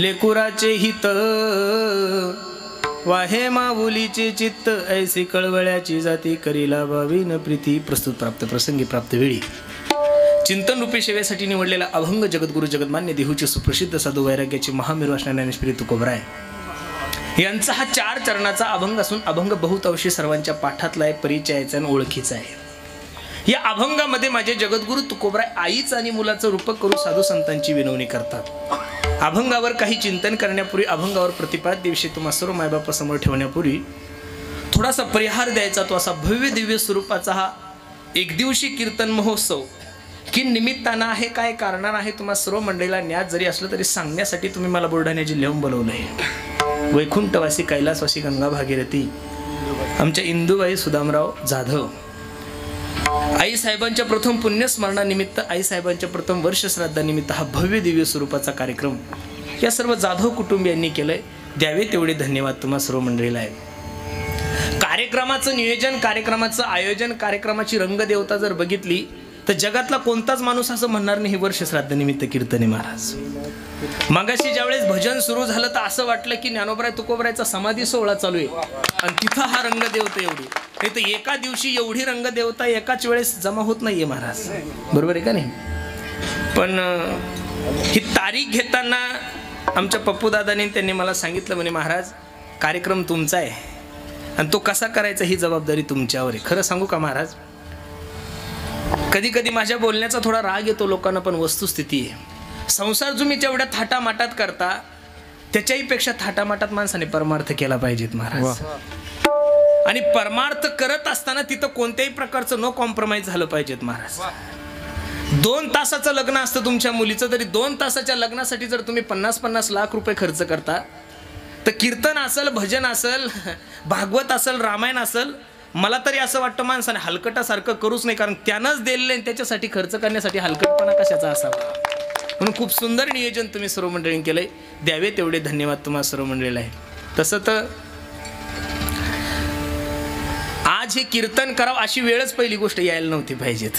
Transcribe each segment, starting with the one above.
लेकुराचे हित वाहे माऊलीचे चित्त ऐसी कळवळ्याची जाती करीला भावीन प्रीती. प्रस्तुत प्राप्त प्रसंगी प्राप्त वेळी चिंतन रूपी सेवेसाठी निवडलेला अभंग जगद्गुरु जगन्मान्य देहूचे सुप्रसिद्ध साधू वैराग्याचे महामेरू असणारे ज्ञानेश्वरी तुकोबराय यांचा हा 4 चरणाचा अभंग असून अभंग बहुत अंशी सर्वांच्या पाठातला आहे, परिचयाचा आणि ओळखीचा आहे. या अभंगामध्ये माझे जगद्गुरु तुकोबराय आईच आणि मुलाचं रूपक करून साधू संतांची विनवणी करतात. अभंगावर काही चिंतन करण्यापूर्वी अभंगावर प्रतिपाद्य विषय तुम्हा सर्व मायबापासमोर ठेवण्यापूर्वी थोडासा परिहार द्यायचा. तो असा भव्य दिव्य स्वरूपाचा हा एक दिवशी कीर्तन महोत्सव की निमित्तानं आहे, काय कारणानं आहे, तुम्हा सर्व मंडळीला ज्ञात जरी असलं तरी सांगण्यासाठी तुम्ही मला बुलढाणा जिल्ह्याहून बोलवलंय. वैकुंठवासी कैलासवासी गंगा भागीरथी आमच्या इंदुबाई सुदामराव जाधव आईसाहेबांच्या प्रथम पुण्यस्मरणानिमित्त, आईसाहेबांच्या प्रथम वर्षश्राद्धानिमित्त हा भव्य दिव्य स्वरूपाचा कार्यक्रम या सर्व जाधव कुटुंबियांनी केलंय. द्यावे तेवढे धन्यवाद तुम्हा सर्व मंडळीला आहे. कार्यक्रमाचं नियोजन, कार्यक्रमाचं आयोजन, कार्यक्रमाची रंगदेवता जर बघितली तर जगातला कोणताच माणूस असं म्हणणार नाही वर्षश्राद्धानिमित्त कीर्तने महाराज. मागाशी ज्यावेळेस भजन सुरू झालं तर असं वाटलं की ज्ञानोबराय तुकोबरायचा समाधी सोहळा चालू आहे आणि तिथं हा रंगदेवता एवढी. नाही तर एका दिवशी एवढी रंगदेवता एकाच वेळेस जमा होत नाहीये महाराज, बरोबर आहे का नाही. पण ही तारीख घेताना आमच्या पप्पू दादाने त्यांनी मला सांगितलं म्हणे महाराज कार्यक्रम तुमचा आहे आणि तो कसा करायचा ही जबाबदारी तुमच्यावर आहे. खरं सांगू का महाराज, कधी कधी माझ्या बोलण्याचा थोडा राग येतो लोकांना, पण वस्तुस्थिती आहे. संसार तुम्ही जेवढ्या थाटामाटात करता त्याच्याही पेक्षा थाटामाटात माणसाने परमार्थ केला पाहिजेत महाराज. आणि परमार्थ करत असताना तिथं कोणत्याही प्रकारचं नो कॉम्प्रोमाइज झालं पाहिजेत महाराज. 2 तासाचं लग्न असतं तुमच्या मुलीचं, तरी 2 तासाच्या लग्नासाठी जर तुम्ही 50-50 लाख रुपये खर्च करता तर कीर्तन असेल, भजन असेल, भागवत असेल, रामायण असेल, मला तरी असं वाटतं माणसाने हलकटासारखं करूच नाही. कारण त्यानंच दिलेलं आहे त्याच्यासाठी खर्च करण्यासाठी हलकटपणा कशाचा असावा. म्हणून खूप सुंदर नियोजन तुम्ही सर्व मंडळींनी केलंय. द्यावे तेवढे धन्यवाद तुम्हाला सर्व मंडळीला आहे. तसं तर आज हे कीर्तन करावं अशी वेळच पहिली गोष्ट यायला नव्हती पाहिजेत.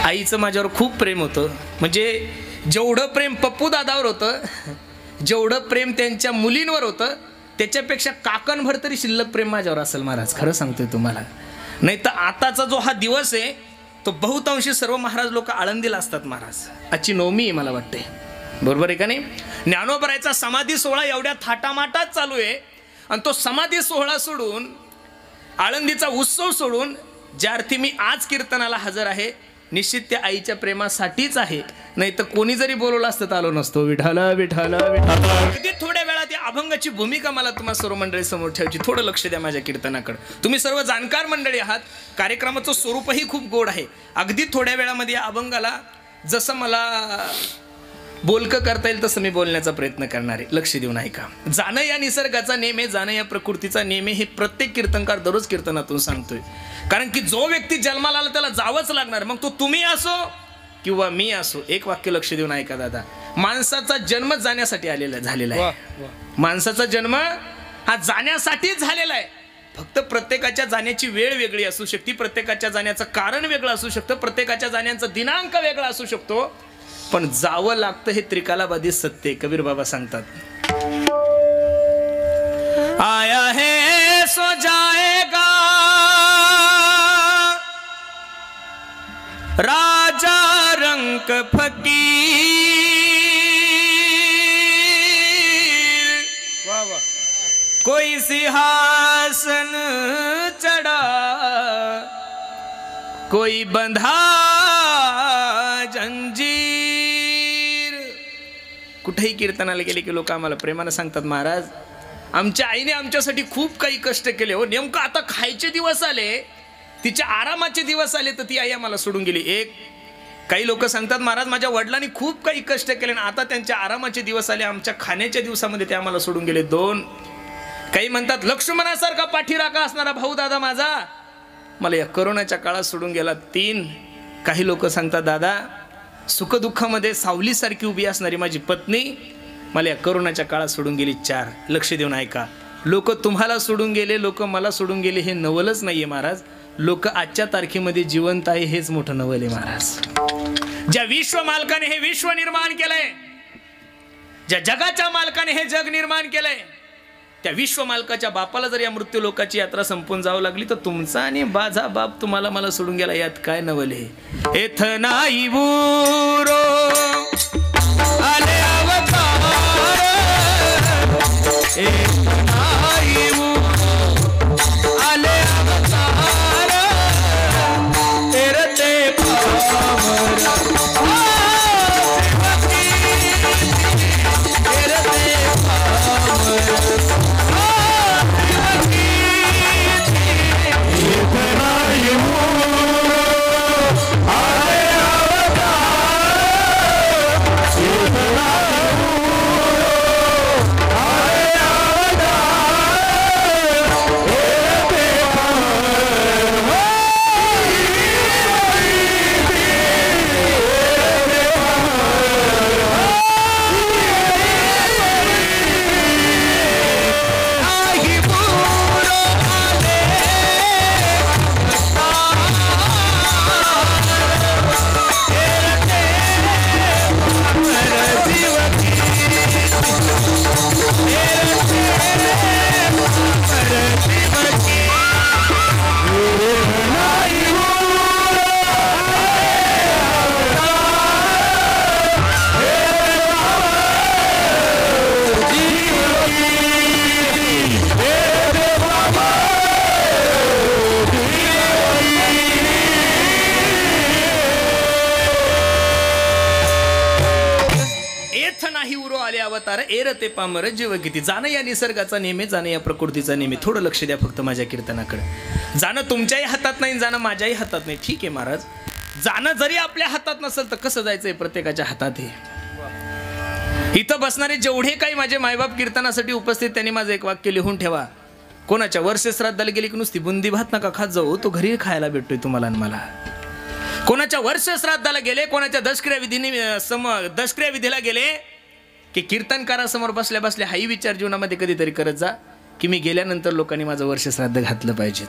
आईचं माझ्यावर खूप प्रेम होतं. म्हणजे जेवढं प्रेम पप्पू दादावर होतं, जेवढं प्रेम त्यांच्या मुलींवर होतं, त्याच्यापेक्षा काकणभर तरी शिल्लक प्रेम माझ्यावर असेल महाराज. खरं सांगतोय तुम्हाला. नाही तर आताचा जो हा दिवस आहे तो बहुतांशी सर्व महाराज लोक आळंदीला असतात महाराज. आजची नवमी आहे मला वाटते, बरोबर आहे का नाही. ज्ञानोबरायचा समाधी सोहळा एवढ्या थाटामाटात चालू आहे आणि तो समाधी सोहळा सोडून, आळंदीचा उत्सव सोडून ज्या अर्थी मी आज कीर्तनाला हजर आहे निश्चित त्या आईच्या प्रेमासाठीच आहे. नाही तर कोणी जरी बोलवलं असतं तर आलो नसतो. विठाला विठाला विठाला. अगदी थोड्या वेळात या अभंगाची भूमिका मला तुम्हा सर्व मंडळी समोर ठेवायची. थोडं लक्ष द्या माझ्या कीर्तनाकडे. तुम्ही सर्व जाणकार मंडळी आहात. कार्यक्रमाचं स्वरूपही खूप गोड आहे. अगदी थोड्या वेळामध्ये या अभंगाला जसं मला बोलकं करता येईल तसं मी बोलण्याचा प्रयत्न करणार आहे. लक्ष देऊन ऐका. जाणं या निसर्गाचा नेम आहे, जाणं या प्रकृतीचा नेम आहे, हे प्रत्येक कीर्तनकार दररोज कीर्तनातून सांगतोय. कारण की जो व्यक्ती जन्माला आला त्याला जावंच लागणार. मग तो तुम्ही असो किंवा मी असो. एक वाक्य लक्ष देऊन ऐका दादा. माणसाचा जन्म जाण्यासाठी झालेला आहे. माणसाचा जन्म हा जाण्यासाठीच झालेला आहे. फक्त प्रत्येकाच्या जाण्याची वेळ वेगळी असू शकते, प्रत्येकाच्या जाण्याचं कारण वेगळं असू शकतं, प्रत्येकाच्या जाण्याचा दिनांक वेगळा असू शकतो, पण जावं लागतं हे त्रिकालाबाधी सत्य. कबीर बाबा सांगतात, आया है सो जाएगा राजा रंक फकीर, कोई सिंहासन चढ़ा कोई बंधा जंजीर. कुठेही कीर्तनाला गेले की लोक आम्हाला प्रेमानं सांगतात, महाराज आमच्या आईने आमच्यासाठी खूप काही कष्ट केले हो. नेमकं आता खायचे दिवस आले, तिच्या आरामाचे दिवस आले तर ती आई आम्हाला सोडून गेली. काही लोक सांगतात, महाराज माझ्या वडिलांनी खूप काही कष्ट केले आणि आता त्यांच्या आरामाचे दिवस आले, आमच्या खाण्याच्या दिवसामध्ये ते आम्हाला सोडून गेले. 2. काही म्हणतात लक्ष्मणासारखा पाठीराखा असणारा भाऊ दादा माझा मला या करोनाच्या काळात सोडून गेला. 3. काही लोक सांगतात, दादा सुखदुःखामध्ये सावलीसारखी उभी असणारी माझी पत्नी मला या करोनाच्या काळात सोडून गेली. 4. लक्ष देऊन ऐका. लोक तुम्हाला सोडून गेले, लोक मला सोडून गेले हे नवलच नाहीये महाराज. लोक आजच्या तारखेमध्ये जिवंत आहे हेच मोठं नवल आहे महाराज. ज्या विश्व मालकाने हे विश्व निर्माण केलंय ज्या जगाच्या मालकाने हे जग निर्माण केलंय त्या विश्व मालकाच्या बापाला जर या मृत्यू लोकाची यात्रा संपून जावं लागली तर तुमचा आणि माझा बाप तुम्हाला मला सोडून गेला यात काय नवले. एथ नाही बुरो आले अवतार, एथ नाही बुरो आले अवतार, तेरते पावर अवतार एरते पामर जीव किती. जाणं या निसर्गाचा नेहमी, जाणं या प्रकृतीचा नेहमी. थोडं लक्ष द्या फक्त माझ्या कीर्तनाकडे. जाणं तुमच्याही हातात नाही, जाणं माझ्याही हातात नाही. ठीक आहे महाराज, जाणं जरी आपल्या हातात नसेल तर कसं जायचंय प्रत्येकाच्या हातात आहे. इथं बसणारे जेवढे काही माझे मायबाप कीर्तनासाठी उपस्थित त्यांनी माझं एक वाक्य लिहून ठेवा. कोणाच्या वर्ष श्राद्धाला गेली की नुसती बुंदी भात नका खात जाऊ, तो घरी खायला भेटतोय तुम्हाला आणि मला. कोणाच्या वर्ष श्राद्धाला गेले, कोणाच्या दशक्रिया विधीला गेले की कीर्तनकारासमोर बसल्या बसल्या हाही विचार जीवनामध्ये कधीतरी करत जा की मी गेल्यानंतर लोकांनी माझं वर्ष श्राद्ध घातलं पाहिजे.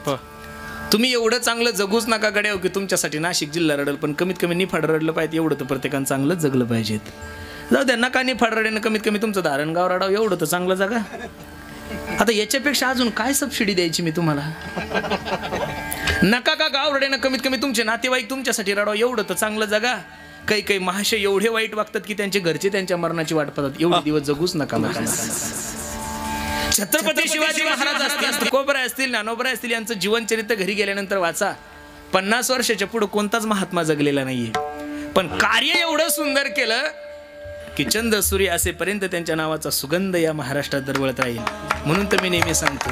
तुम्ही एवढं चांगलं जगूच नका गड्या की तुमच्यासाठी नाशिक जिल्हा रडल, पण कमीत कमी निफाड रडलं पाहिजे एवढं तर प्रत्येकानं चांगलं जगलं पाहिजेत. जाऊ द्या, नका निफाड रडेनं, कमीत कमी तुमचं धारणगाव रडाव एवढं तर चांगलं जगा. आता याच्यापेक्षा अजून काय सबसिडी द्यायची मी तुम्हाला. नका का गाव रडेनं, कमीत कमी तुमचे नातेवाईक तुमच्यासाठी रडाव एवढं तर चांगलं जगा. काही काही महाशय एवढे वाईट वागतात की त्यांचे घरचे त्यांच्या मरणाची वाट पाहतात. एवढे दिवस जगूच नका. छत्रपती शिवाजी महाराज असतील, तुकोबराय असतील, ज्ञानोबराय असतील, यांचं जीवनचरित्र घरी गेल्यानंतर वाचा. 50 वर्षाच्या पुढे कोणताच महात्मा जगलेला नाहीये, पण कार्य एवढं सुंदर केलं की चंद सूर्य असेपर्यंत त्यांच्या नावाचा सुगंध या महाराष्ट्रात दरवळत राहील. म्हणून तर मी नेहमी सांगतो,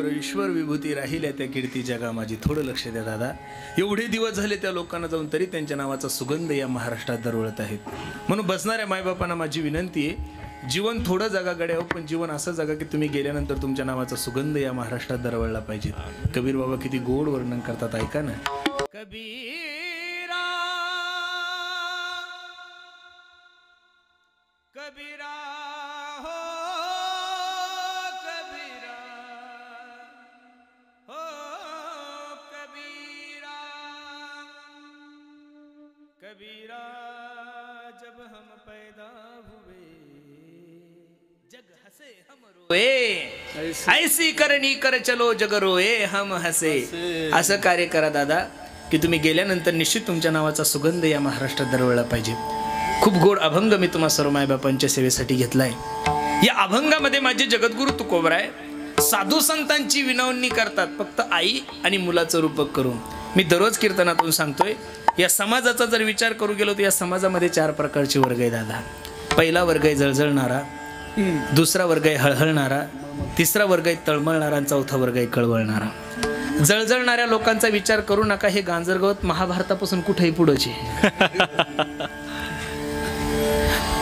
बरं ईश्वर विभूती राहिल्या त्या कीर्ती जगा माझी. थोडं लक्ष द्या दादा. एवढे दिवस झाले त्या लोकांना जाऊन तरी त्यांच्या नावाचा सुगंध या महाराष्ट्रात दरवळत आहेत. म्हणून बसणाऱ्या मायबापांना माझी विनंती आहे, जीवन थोडं जगा गड्या हो, पण जीवन असं जगा की तुम्ही गेल्यानंतर तुमच्या नावाचा सुगंध या महाराष्ट्रात दरवळला पाहिजे. कबीर बाबा किती गोड वर्णन करतात, ऐका ना. कबीरा कबीरा हो कबीरा हो कबीरा कबीरा जब हम पैदा हुए जग हसे हम रोए ऐसी करनी कर चलो जग रोए हम हसे. असं कार्य करा दादा की तुम्ही गेल्यानंतर निश्चित तुमच्या नावाचा सुगंध या महाराष्ट्रात दरवळला पाहिजे. खूप गोड अभंग मी तुम्हा सर्व मायबापांच्या सेवेसाठी घेतलाय. या अभंगामध्ये माझे जगद्गुरु तुकोबराय साधू संतांची विनवणी करतात फक्त आई आणि मुलाचं रूपक करून. मी दररोज कीर्तनातून सांगतोय, या समाजाचा जर विचार करू गेलो तर या समाजामध्ये 4 प्रकारचे वर्ग आहे दादा. पहिला वर्ग आहे जळजळणारा, दुसरा वर्ग आहे हळहळणारा, तिसरा वर्ग आहे तळमळणारा आणि चौथा वर्ग आहे कळवळणारा. जळजळणाऱ्या लोकांचा विचार करू नका, हे गांजरगवत महाभारतापासून कुठेही पुढचे.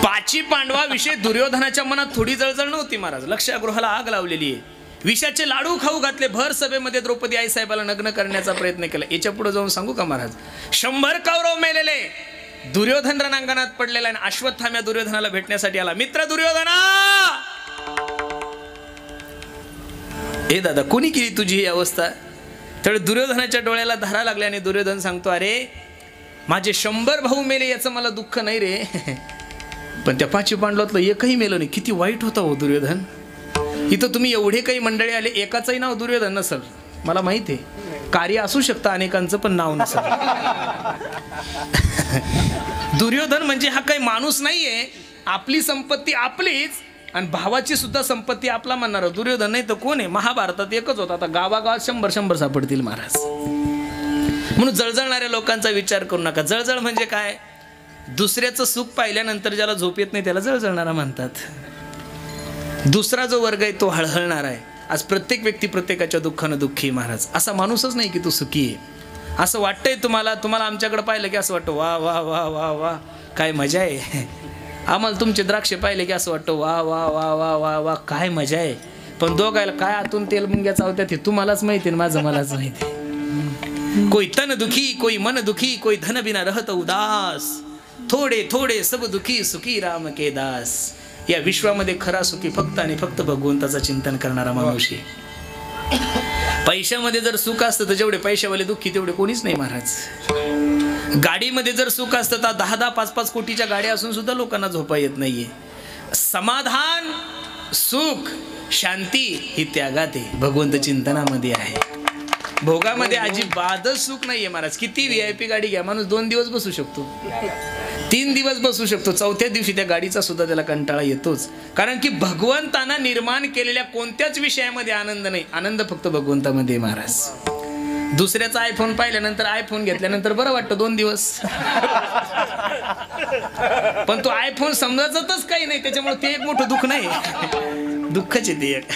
पाची पांडवाविषयी दुर्योधनाच्या मनात थोडी जळजळ नव्हती महाराज. लक्षागृहाला आग लावलेली आहे, विषाचे लाडू खाऊ घातले, भर सभेमध्ये द्रौपदी आई साहेबाला नग्न करण्याचा प्रयत्न केला. याच्या पुढे जाऊन सांगू का महाराज, 100 कौरव मेलेले, दुर्योधन रणांगणात पडलेला आणि अश्वत्थाम्या दुर्योधनाला भेटण्यासाठी आला. मित्र दुर्योधना, ए दादा कोणी केली तुझी ही अवस्था? त्यावेळी दुर्योधनाच्या डोळ्याला धारा लागल्या आणि दुर्योधन सांगतो, अरे माझे 100 भाऊ मेले याचं मला दुःख नाही रे, पण त्या पाची पांडवातलं एकही मेलं नाही. किती वाईट होता हो दुर्योधन. इथं तुम्ही एवढे काही मंडळी आले, एकाचंही नाव दुर्योधन नसल, मला माहिती आहे. कार्य असू शकतं अनेकांचं पण नाव नसल. दुर्योधन म्हणजे हा काही माणूस नाहीये, आपली संपत्ती आपलीच आणि भावाची सुद्धा संपत्ती आपला म्हणणार. दुर्योधन नाही तर कोण आहे? महाभारतात एकच होता, आता गावागावात 100 सापडतील महाराज. म्हणून जळजळणाऱ्या लोकांचा विचार करू नका. जळजळ म्हणजे काय? दुसऱ्याचं सुख पाहिल्यानंतर ज्याला झोप येत नाही त्याला जळजळणारा म्हणतात. दुसरा जो वर्ग आहे तो हळहळणारा आहे. आज प्रत्येक व्यक्ती प्रत्येकाच्या दुःखानं दुःखी महाराज. असा माणूसच नाही की तू सुखी आहे. असं वाटतंय तुम्हाला आमच्याकडे पाहिलं की असं वाटतं वा वा वा वा वा काय मजा आहे. आम्हाला तुमचे द्राक्षे पाहिले की असं वाटतं वा वा वा वा वा वा काय मजा आहे. पण दोघायला काय आतून तेल मुंग्याचा होत्या ते तुम्हालाच माहिती, माझं मलाच माहिती. कोई तन दुखी, कोई मन दुखी, कोई धन बिना रहत उदास, थोडे थोडे सब दुखी सुखी राम के दास. या विश्वामध्ये खरा सुखी फक्त आणि फक्त भगवंताचं चिंतन करणारा माणूस आहे. पैशामध्ये जर सुख असतं तर जेवढे पैशावाले दुःखी तेवढे कोणीच नाही महाराज. गाडीमध्ये जर सुख असतं तर 10-10, 5-5 कोटीच्या गाड्या असून सुद्धा लोकांना झोपा येत नाहीये. समाधान, सुख, शांती ही त्यागात आहे, भगवंत चिंतनामध्ये आहे. भोगामध्ये अजिबातच सुख नाहीये महाराज. किती VIP गाडी घ्या, माणूस 2 दिवस बसू शकतो, 3 दिवस बसू शकतो, 4थ्या दिवशी त्या गाडीचा सुद्धा त्याला कंटाळा येतोच. कारण की भगवंतानं निर्माण केलेल्या कोणत्याच विषयामध्ये आनंद नाही, आनंद फक्त भगवंतामध्ये महाराज. दुसऱ्याचा आयफोन पाहिल्यानंतर, आयफोन घेतल्यानंतर बरं वाटतं 2 दिवस, पण तो आयफोन समजतच काही नाही, त्याच्यामुळे ते एक मोठं दुःख नाही, दुःखच आहे ते एक.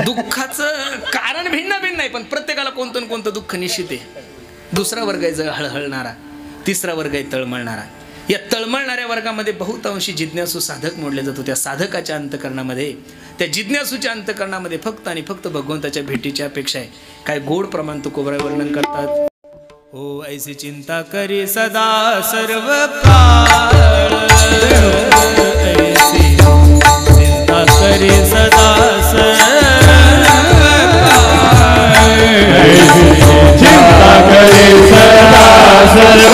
दुःखाचं कारण भिन्न भिन्न आहे, पण प्रत्येकाला कोणतं कोणतं दुःख निश्चित आहे. दुसरा वर्ग आहे हळहळणारा, तिसरा वर्ग आहे तळमळणारा. या तळमळणाऱ्या वर्गामध्ये बहुतांशी जिज्ञासू साधक मोडले जातो. त्या साधकाच्या अंतकरणामध्ये, त्या जिज्ञासूच्या अंतकरणामध्ये फक्त आणि फक्त भगवंताच्या भेटीची अपेक्षा आहे. काय गोड प्रमाण तुकोबराय वर्णन करतात. हो ऐसी चिंता करी सदा सर्व काळ, ऐसी चिंता करी सदा चिंता करे सदा सर्व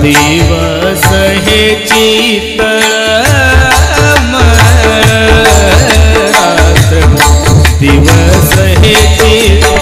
दिवस हे चितळ दिवस हे चितळ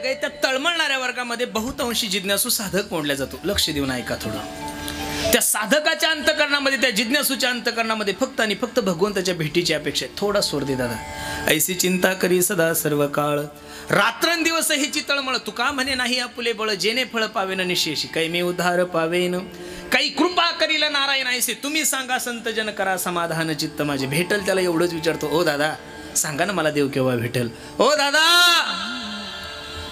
आहे त्या तळमळणाऱ्या वर्गामध्ये बहुतांशी जिज्ञासू साधक मोडला जातो. लक्ष देऊन ऐका थोडं. त्या साधकाच्या अंतकरणामध्ये, त्या जिज्ञासूच्या अंतकरणामध्ये फक्त आणि फक्त भगवंताच्या भेटीची अपेक्षा आहे. थोडा स्वर दे दादा. ऐसी चिंता करी सदा सर्व काळ, रात्रंदिवस हीची तळमळ. तुका म्हणे नाही आपुले बळ, जेणे फळ पावेन निशेषी, काही मी उद्धार पावेन, काही कृपा करील नारायण ऐसे. तुम्ही सांगा संत जन करा समाधान चित्त माझे. भेटल त्याला एवढंच विचारतो. ओ दादा सांगा ना मला देव केव्हा भेटल. ओ दादा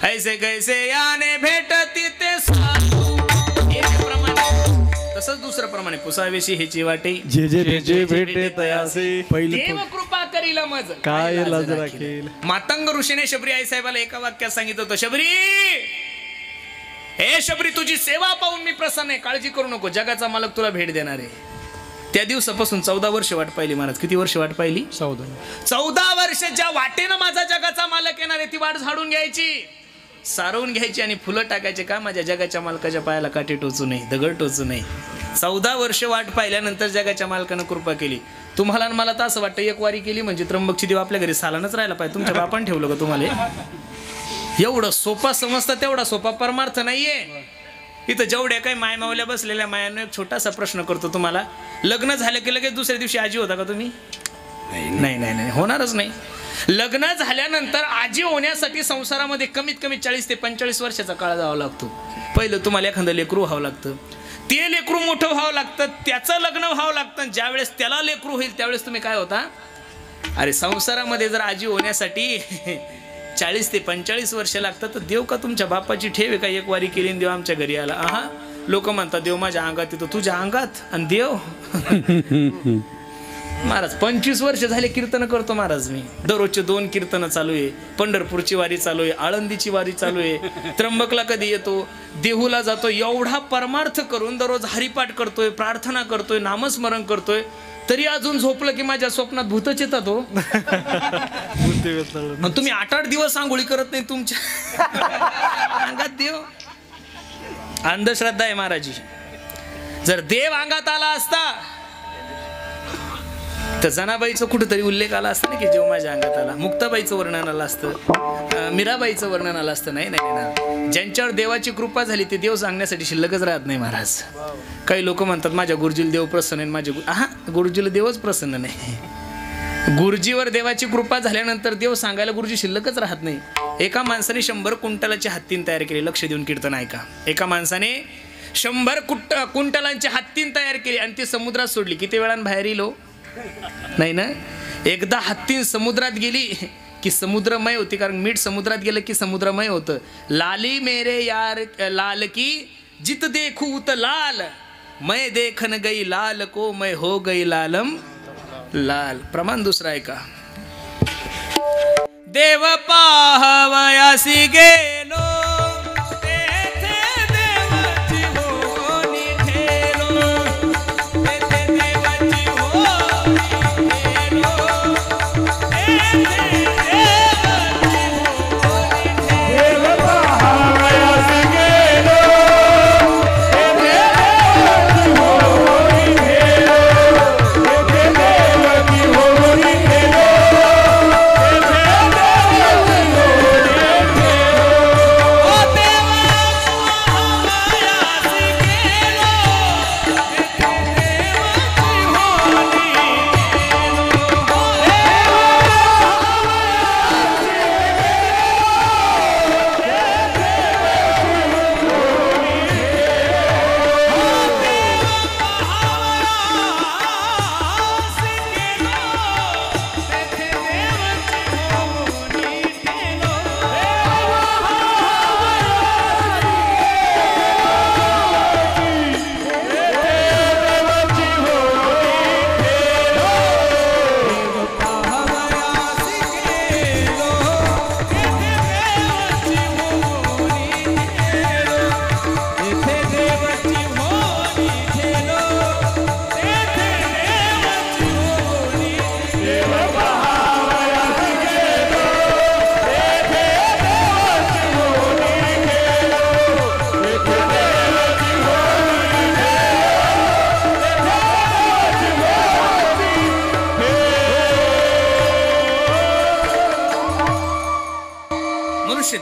ऐसे कैसे याने भेटती ते साधू. एक प्रमाणे तसंच दुसरं प्रमाणे पुसावेशी ह्याची वाटे, जे जे जे भेटे तयासे पहिले देव कृपा करील मज काय लाज राखील. मातंग ऋषीने शबरी आई साहेबाला एका वाक्यात सांगितलं होतं, शबरी हे शबरी तुझी सेवा पाहून मी प्रसन्न आहे, काळजी करू नको, जगाचा मालक तुला भेट देणार आहे. त्या दिवसापासून 14 वर्ष वाट पाहिली महाराज. किती वर्ष वाट पाहिली? 14 वर्ष. ज्या वाटेनं माझा जगाचा मालक येणार आहे ती वाट झाडून घ्यायची, सारवून घ्यायची आणि फुलं टाकायचे. का? माझ्या जगाच्या मालकाच्या पायाला काठी टोचू नये, दगड टोचू नये. 14 वर्ष वाट पाहिल्यानंतर जगाच्या मालकानं कृपा केली. तुम्हाला आणि मला तर असं वाटतं एक वारी केली म्हणजे त्र्यंबकची देव आपल्या घरी सालानच राहिला पाहिजे. तुमच्या बापान ठेवलं का तुम्हाला? एवढं सोपा समजता तेवढा सोपा परमार्थ नाहीये. इथं जेवढ्या काही मायमावल्या बसलेल्या मायानं एक छोटासा प्रश्न करतो तुम्हाला. लग्न झालं की लगेच दुसऱ्या दिवशी आजी होता का तुम्ही? नाही नाही नाही, होणारच नाही. लग्न झाल्यानंतर आजी होण्यासाठी संसारामध्ये कमीत कमी 40 ते 45 वर्षाचा काळ जावा लागतो. पहिलं तुम्हाला एखादं लेकरू व्हावं लागतं, ते लेकरू मोठं व्हावं लागतं, त्याचं लग्न व्हावं लागतं. ज्यावेळेस त्याला लेकरू होईल त्यावेळेस तुम्ही काय होता? अरे संसारामध्ये जर आजी होण्यासाठी 40 ते 45 वर्ष लागतात तर देव का तुमच्या बापाची ठेव आहे का? एक वारी केली देव आमच्या घरी आला. आहा, लोक म्हणतात देव माझ्या अंगात येतो. तुझ्या अंगात आणि देव? महाराज 25 वर्ष झाले कीर्तन करतो महाराज मी. दररोजचे 2 कीर्तन चालू आहे. पंढरपूरची वारी चालू आहे, आळंदीची वारी चालू आहे, त्र्यंबकला कधी येतो, देहूला जातो. एवढा परमार्थ करून दररोज हरिपाठ करतोय, प्रार्थना करतोय, नामस्मरण करतोय, तरी अजून झोपलं की माझ्या स्वप्नात भूतच येतात हो. तुम्ही 8-8 दिवस आंघोळी करत नाही तुमच्या अंगात देव. अंधश्रद्धा आहे महाराजी. जर देव अंगात आला असता तर जनाबाईचं कुठेतरी उल्लेख आला असता ना की जेव्हा माझ्या अंगात आला. मुक्ताबाईचं वर्णन आलं असतं, मीराबाईचं वर्णन आलं असतं. नाही नाही ना, ज्यांच्यावर देवाची कृपा झाली ते देव सांगण्यासाठी शिल्लकच राहत नाही महाराज. काही लोक म्हणतात माझ्या गुरुजीला देव प्रसन्न आहे, माझ्या गुरुजीला देवच प्रसन्न नाही. गुरुजीवर देवाची कृपा झाल्यानंतर देव सांगायला गुरुजी शिल्लकच राहत नाही. एका माणसाने 100 क्विंटलाची हत्तीन तयार केली. लक्ष देऊन कीर्तन ऐका. एका माणसाने 100 क्विंटलांची हत्तीन तयार केली आणि ती समुद्रात सोडली. किती वेळानं बाहेर येईल हो? नाही ना. एकदा हत्तीन समुद्रात गेली की समुद्रमय होती, कारण मीठ समुद्रात गेलं की समुद्रमय होतं. लाली मेरे यार लाल की जित देखूत लाल, मैं देखन गई लाल को मैं हो गई लालम लाल. प्रमाण दुसरा आहे का? देव पाहवयासी गेलो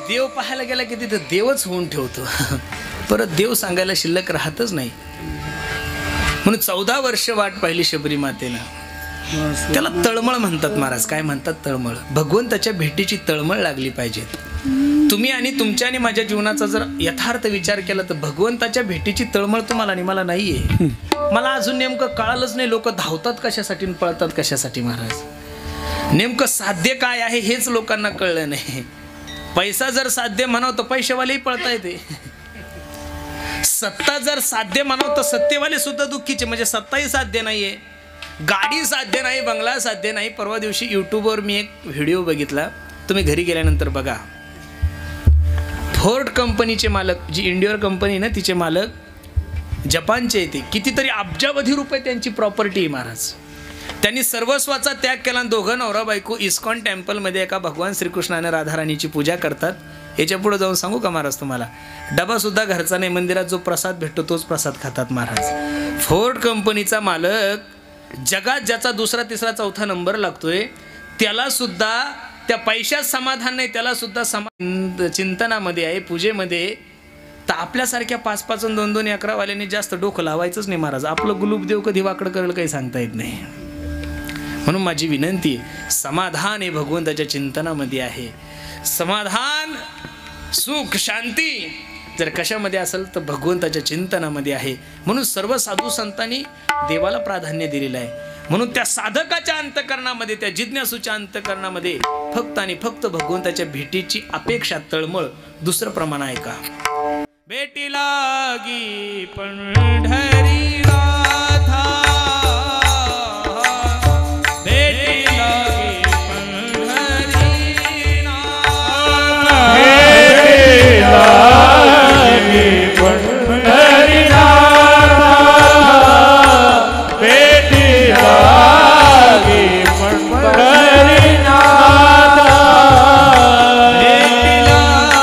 देव पाहायला गेला की तिथं देवच होऊन ठेवतो. परत देव सांगायला शिल्लक राहतच नाही. म्हणून 14 वर्ष वाट पाहिली शबरी मातेला. त्याला तळमळ म्हणतात महाराज. काय म्हणतात? तळमळ. भगवंताच्या भेटीची तळमळ लागली पाहिजे. तुम्ही आणि तुमच्या आणि माझ्या जीवनाचा जर यथार्थ विचार केला तर भगवंताच्या भेटीची तळमळ तुम्हाला आणि मला नाहीये. मला अजून नेमकं कळालंच नाही लोक धावतात कशासाठी, पळतात कशासाठी महाराज. नेमकं साध्य काय आहे हेच लोकांना कळलं नाही. पैसा जर साध्य म्हणावं तर पैशावालेही पळता येते. सत्ता जर साध्य म्हणावं तर सत्तेवाले सुद्धा दुःखीचे. म्हणजे सत्ताही साध्य नाहीये, गाडी साध्य नाही, बंगला साध्य नाही. परवा दिवशी यूट्यूबवर मी एक व्हिडिओ बघितला, तुम्ही घरी गेल्यानंतर बघा. फोर्ड कंपनीचे मालक, जी इंडियर कंपनी ना तिचे मालक जपानचे येते. कितीतरी अब्जावधी रुपये त्यांची प्रॉपर्टी आहे महाराज. त्यांनी सर्वस्वाचा त्याग केला. दोघं नवरा बायको इस्कॉन टेम्पलमध्ये एका भगवान श्रीकृष्णाने राधाराणीची पूजा करतात. याच्या पुढे जाऊन सांगू का महाराज तुम्हाला, डबा सुद्धा घरचा नाही, मंदिरात जो प्रसाद भेटतो तोच प्रसाद खातात महाराज. फोर्ड कंपनीचा मालक जगात ज्याचा दुसरा तिसरा चौथा नंबर लागतोय त्याला सुद्धा त्या पैशात समाधान नाही, त्याला सुद्धा चिंतनामध्ये आहे, पूजेमध्ये. तर आपल्यासारख्या 5-5 आणि 2-2 अकरावाल्याने जास्त डोकं लावायचंच नाही महाराज. आपलं गुलूबदेव कधी वाकडं करेल काही सांगता येत नाही. म्हणून माझी विनंती, समाधान हे भगवंताच्या चिंतनामध्ये आहे. समाधान, सुख, शांती जर कशामध्ये असेल तर भगवंताच्या चिंतनामध्ये आहे. म्हणून सर्व साधू संतांनी देवाला प्राधान्य दिलेलं आहे. म्हणून त्या साधकाच्या अंतकरणामध्ये, त्या जिज्ञासूच्या अंतकरणामध्ये फक्त आणि फक्त भगवंताच्या भेटीची अपेक्षा, तळमळ, दुसरं प्रमाण आहे का? भेटी लागी पंढरी राधा, भेटी लागी पंढरी नाथा, भेटी लागी पंढरी नाथा, भेटी लागी पंढरी नाथा, भेटी लागी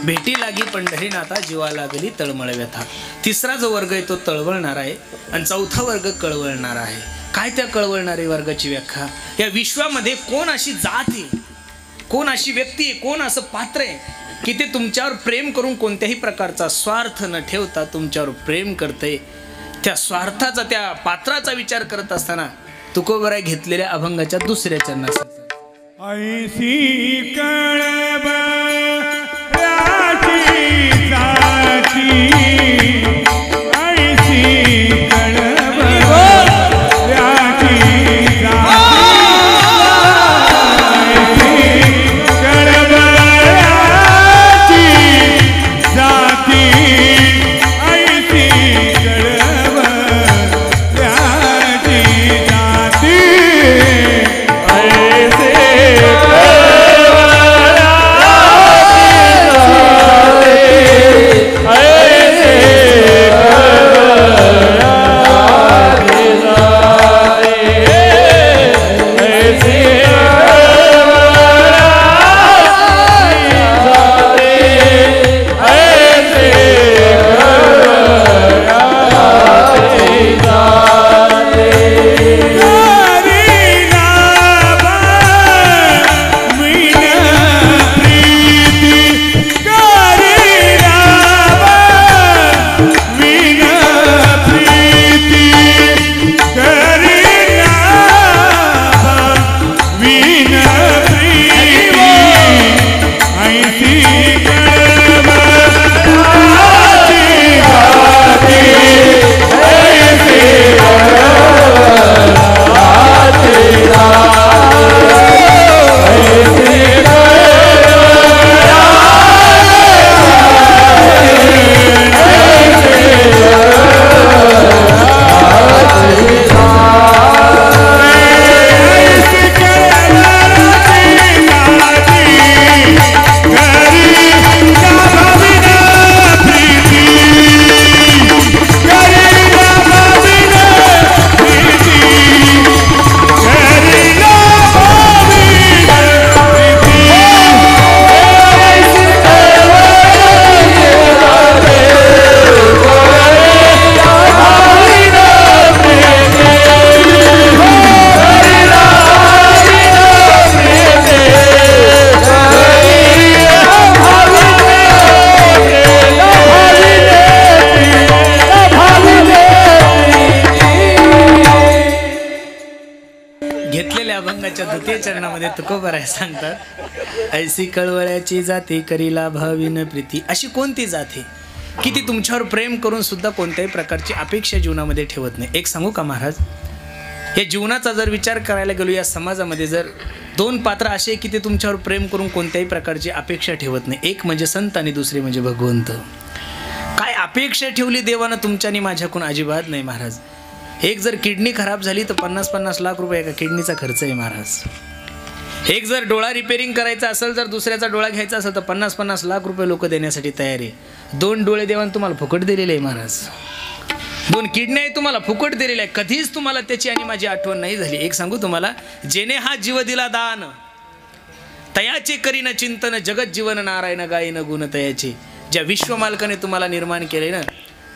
भेटी लागी पंढरीनाथा, जीवा लागली तळमळ व्यथा. तिसरा जो वर्ग आहे तो तळवळणार आहे आणि चौथा वर्ग कळवळणार आहे. काय त्या कळवळणाऱ्या वर्गाची व्याख्या? या विश्वामध्ये कोण अशी जात आहे, कोण अशी व्यक्ती आहे, कोण असं पात्र आहे की ते तुमच्यावर प्रेम करून कोणत्याही प्रकारचा स्वार्थ न ठेवता तुमच्यावर प्रेम करते. त्या स्वार्थाचा, त्या पात्राचा विचार करत असताना तुकोबराय घेतलेल्या अभंगाच्या दुसऱ्या चरणात ऐसी कळब ऐसी कळब घेतलेल्या अभंगाच्या द्वितीय चरणामध्ये तुकोबराय सांगतात, ऐसी कळवळ्याची जाते करीला भाविन प्रीती. अशी कोणती जाते की ती तुमच्यावर प्रेम करून सुद्धा कोणत्याही प्रकारची अपेक्षा जीवनामध्ये ठेवत नाही. एक सांगू का महाराज, या जीवनाचा जर विचार करायला गेलो, या समाजामध्ये जर दोन पात्र असे की ते तुमच्यावर प्रेम करून कोणत्याही प्रकारची अपेक्षा ठेवत नाही. एक म्हणजे संत आणि दुसरे म्हणजे भगवंत. काय अपेक्षा ठेवली देवानं तुमच्या आणि माझ्याकडून? अजिबात नाही महाराज. एक जर किडनी खराब झाली तर 50-50 लाख रुपये एका किडनीचा खर्च आहे महाराज. एक जर डोळा रिपेअरिंग करायचा असेल, जर दुसऱ्याचा डोळा घ्यायचा असेल तर 50-50 लाख रुपये लोक देण्यासाठी तयार आहे. 2 डोळे देवानं तुम्हाला फुकट दिलेले आहे महाराज. 2 किडन्या तुम्हाला फुकट दिलेल्या आहे. कधीच तुम्हाला त्याची आणि माझी आठवण नाही झाली. एक सांगू तुम्हाला, जेने हा जीव दिला दान तयाचे करीन चिंतन, जगत जीवन नारायण गायन गुण तयाचे. ज्या विश्वमालकाने तुम्हाला निर्माण केले ना,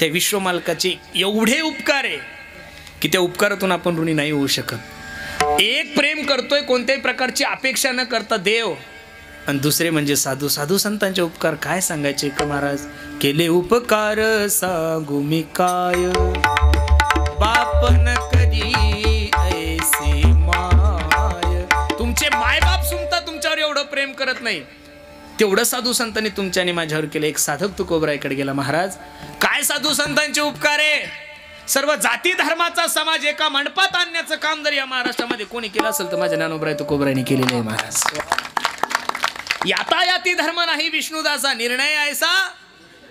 त्या विश्वमालकाचे एवढे उपकार आहे की त्या उपकारातून आपण ऋणी नाही होऊ शकत. एक प्रेम करतोय कोणत्याही प्रकारची अपेक्षा न करता देव, आणि दुसरे म्हणजे साधू. साधू संतांचे उपकार काय सांगायचे का महाराज. केले उपकार सांगू मी काय, बापन कधी ऐसे माय. तुमचे मायबाप सुद्धा तुमच्यावर एवढं प्रेम करत नाही तेवढं साधू संतांनी तुमच्या आणि माझ्यावर केलं. एक साधक तुकोबरायकडे गेला, महाराज काय साधू संतांचे उपकार आहे. सर्व जाती धर्माचा समाज एका मंडपात आणण्याचं काम जर या महाराष्ट्रामध्ये कोणी केलं असेल तर माझ्या ज्ञानोबराय तुकोबरायने केलेलं आहे महाराज. यातायाती धर्म नाही विष्णुदासा, निर्णय ऐसा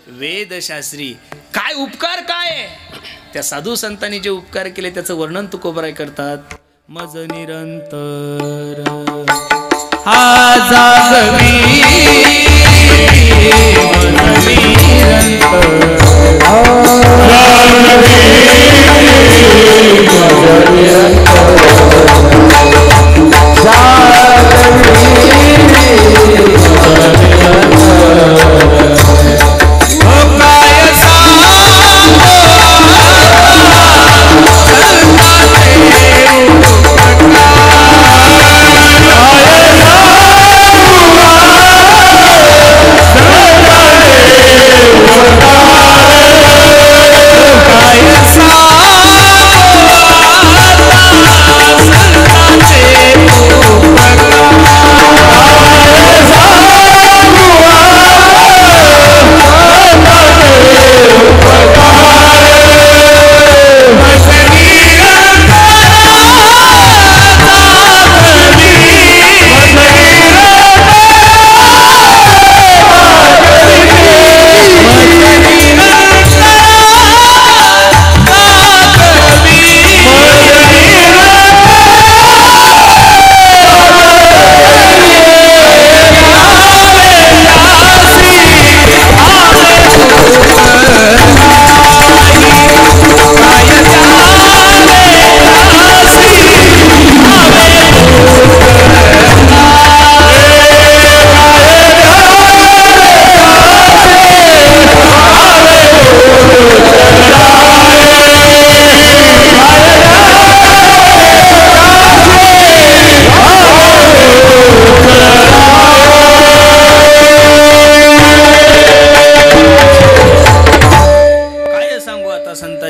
वेदशास्त्री. काय उपकार काय आहे. त्या साधू संतांनी जे उपकार केले त्याचं वर्णन तुकोबराय करतात. मज निरंतर हा जागवी, मज निरंतर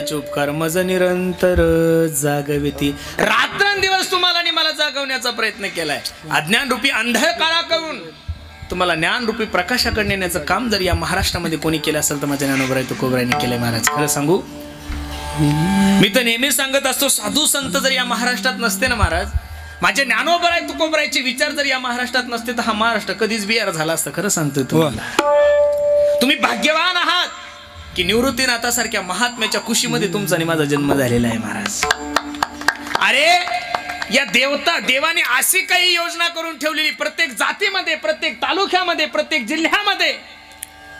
उपकार. मज निरंतर जागविती. रात्रंदिवस तुम्हाला आणि मला जागवण्याचा प्रयत्न केलाय. अज्ञान रूपी अंधकाराकडून तुम्हाला ज्ञान रूपी प्रकाशाकडे नेण्याचं काम जर या महाराष्ट्रामध्ये कोणी केलं असेल तर माझ्या ज्ञानोबराय तुकोबरायने केलंय महाराज. खरं सांगू, मी तर नेहमी सांगत असतो, साधू संत जर या महाराष्ट्रात नसते ना महाराज, माझे ज्ञानोबराय तुकोबरायचे विचार जर या महाराष्ट्रात नसते तर हा महाराष्ट्र कधीच बिहार झाला असता. खरं सांगतोय तुम्हाला. तुम्ही भाग्यवान आहात की निवृत्तीनाथासारख्या महात्म्याच्या कुशीमध्ये तुमचा आणि माझा जन्म झालेला आहे महाराज. अरे या देवाने अशी काही योजना करून ठेवलेली, प्रत्येक जातीमध्ये, प्रत्येक तालुक्यामध्ये, प्रत्येक जिल्ह्यामध्ये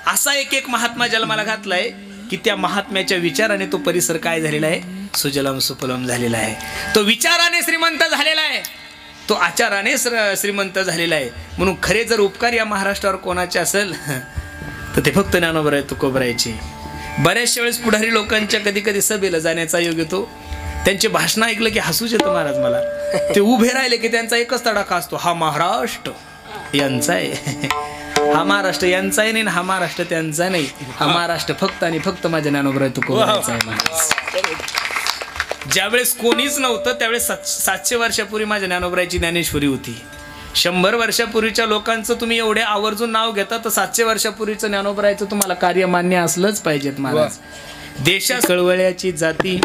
असा एक महात्मा जन्माला घातलाय की त्या महात्म्याच्या विचाराने तो परिसर काय झालेला आहे, सुजलम सुफलम झालेला आहे. तो विचाराने श्रीमंत झालेला आहे, तो आचाराने श्रीमंत झालेला आहे. म्हणून खरे जर उपकार या महाराष्ट्रावर कोणाचे असेल तर ते फक्त ज्ञानोबराय तुकोबरायचे. बऱ्याचशा वेळेस पुढारी लोकांच्या कधी कधी सभेला जाण्याचा योग येतो. त्यांचे भाषण ऐकलं की हसूच येतं महाराज मला. ते उभे राहिले की त्यांचा एकच तडाखा असतो, हा महाराष्ट्र यांचा आहे, हा महाराष्ट्र यांचा आहे नाही, हा महाराष्ट्र त्यांचा नाही, हा महाराष्ट्र फक्त आणि फक्त माझ्या ज्ञानोबराय तुकोबरायचा आहे महाराज. ज्यावेळेस कोणीच नव्हतं त्यावेळेस 700 वर्षापूर्वी माझ्या ज्ञानोबरायची ज्ञानेश्वरी होती. 100 वर्षापूर्वीच्या लोकांचं तुम्ही एवढे आवर्जून नाव घेता तर 700 वर्षापूर्वीचं ज्ञानोबरायचं तुम्हाला कार्य मान्य असलंच पाहिजेत महाराज. देशा कळवळ्याची जाती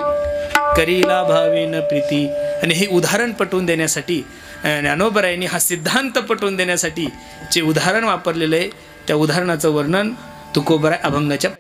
करीला भावेन प्रीती. आणि हे उदाहरण पटवून देण्यासाठी ज्ञानोबरायांनी हा सिद्धांत पटवून देण्यासाठी जे उदाहरण वापरलेलं आहे त्या उदाहरणाचं वर्णन तुकोबराय अभंगाच्या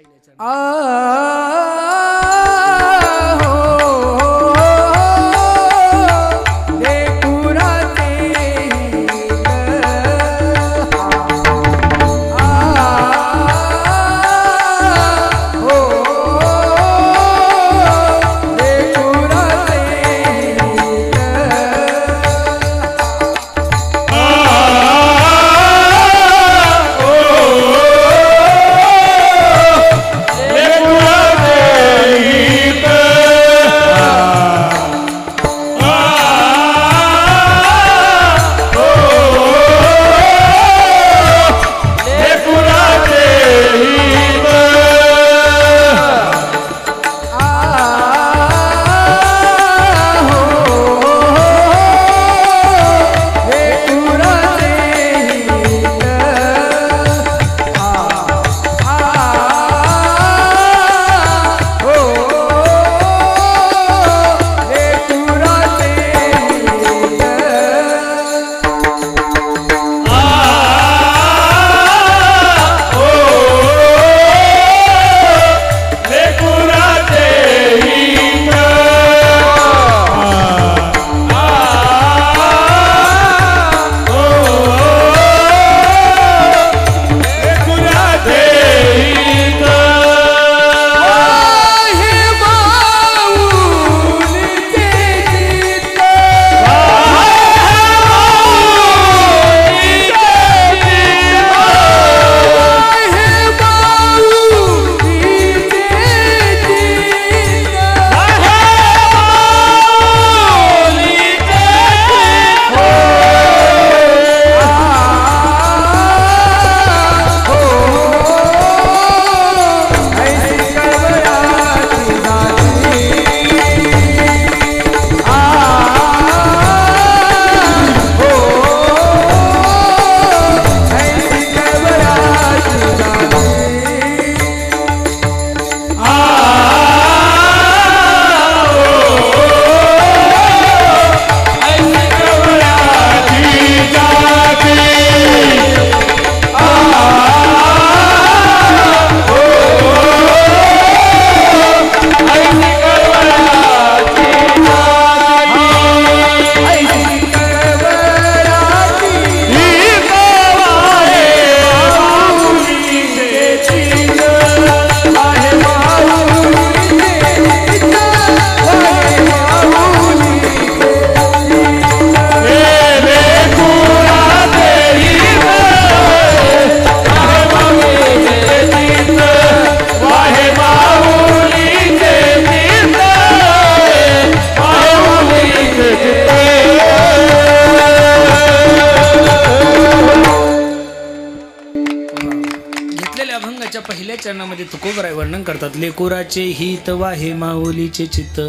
पहिल्या चरणामध्ये तुकोबराय वर्णन करतात. लेकुराचे हित वाहे माऊलीचे चित्त.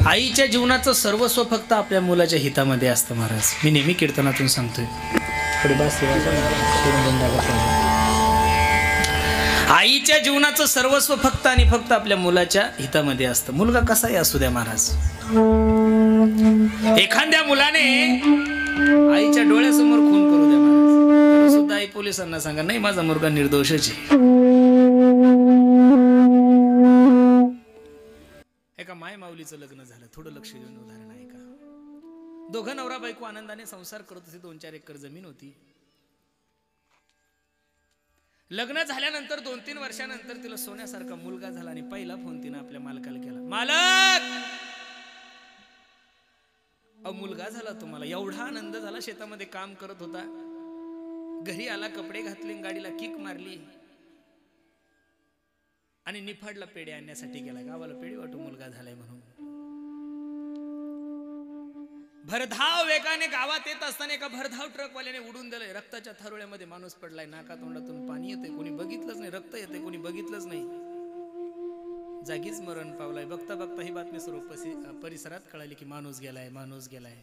आईच्या जीवनाचं सर्वस्व फक्त आपल्या मुलाच्या हितामध्ये असतं महाराज. मी नेहमी कीर्तनातून सांगतोय. आईच्या जीवनाचं सर्वस्व फक्त आणि फक्त आपल्या मुलाच्या हितामध्ये असतं. मुलगा कसाही असू द्या महाराज. एखाद्या मुलाने आईच्या डोळ्यासमोर खून करू द्या महाराज, सुद्धा आई पोलिसांना सांगा नाही माझा मुलगा निर्दोषच आहे. एका माय माऊलीचं लग्न झालं. थोडं लक्ष देऊन उदाहरण आहे का. दोघं नवरा बायको आनंदाने संसार करत होते. 2-4 एकर जमीन होती. लग्न झाल्यानंतर 2-3 वर्षानंतर तिला सोन्यासारखा मुलगा झाला आणि पहिला फोन तिने आपल्या मालकाला केला. मालक, मुलगा झाला तुम्हाला. एवढा आनंद झाला. शेतामध्ये काम करत होता. घरी आला, कपडे घातले, गाडीला किक मारली आणि निफाडला पेढे आणण्यासाठी गेला. गावाला पेढे वाटू मुलगा झालाय म्हणून. भरधाव वेगाने गावात येत असताना एका भरधाव ट्रकवाल्याने उडून दिलंय. रक्ताच्या थारोळ्यामध्ये माणूस पडलाय. नाका तोंडातून पाणी येते. कोणी बघितलंच नाही. रक्त येते, कोणी बघितलंच नाही. जागीच मरण पावलाय. बघता बघता ही बातमी सर्व परिसरात कळाली की माणूस गेलाय, माणूस गेलाय.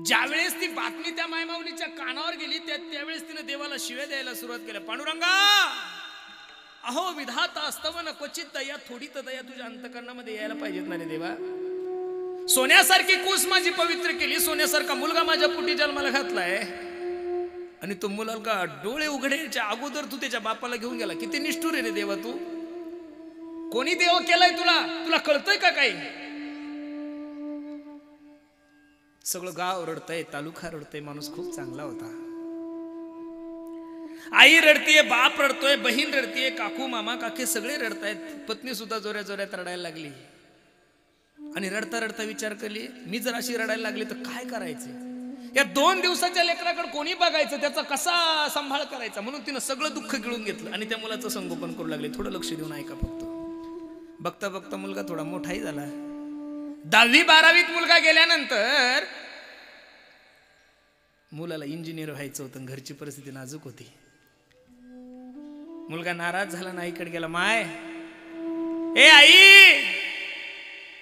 ज्यावेळेस ती बातमी त्या मायमाऊलीच्या कानावर गेली त्यावेळेस तिने देवाला शिव्या द्यायला सुरुवात केली. पांडुरंगा, अहो विधाता अस्तवन क्वचित दया, थोडी तर दया तुझ्या अंतकरणामध्ये यायला पाहिजेत ना रे देवा. सोन्यासारखी कूस माझी पवित्र केली, सोन्यासारखा मुलगा माझ्या पोटी जन्माला घातलाय आणि तो मुलगा डोळे उघडायच्या अगोदर तू त्याच्या बापाला घेऊन गेला. किती निष्ठुर आहे रे देवा तू. कोणी देव केलाय तुला, तुला कळतंय का काही? सगळं गाव रडतंय, तालुका रडतंय. माणूस खूप चांगला होता. आई रडतीये, बाप रडतोय, बहीण रडतीये, काकू मामा काके सगळे रडतायत. पत्नी सुद्धा जोऱ्या जोऱ्यात रडायला लागली आणि रडता रडता विचार केली, मी जर अशी रडायला लागली तर काय करायचं? या 2 दिवसाच्या लेकराकडे कोणी बघायचं, त्याचा कसा सांभाळ करायचा? म्हणून तिनं सगळं दुःख गिळून घेतलं आणि त्या मुलाचं संगोपन करू लागले. थोडं लक्ष देऊन ऐका फक्त. बघता बघता मुलगा थोडा मोठाही झाला. 10वी 12वीत मुलगा गेल्यानंतर मुलाला इंजिनियर व्हायचं होतं. घरची परिस्थिती नाजूक होती. मुलगा नाराज झाला, आईकडे गेला. माय, ए आई,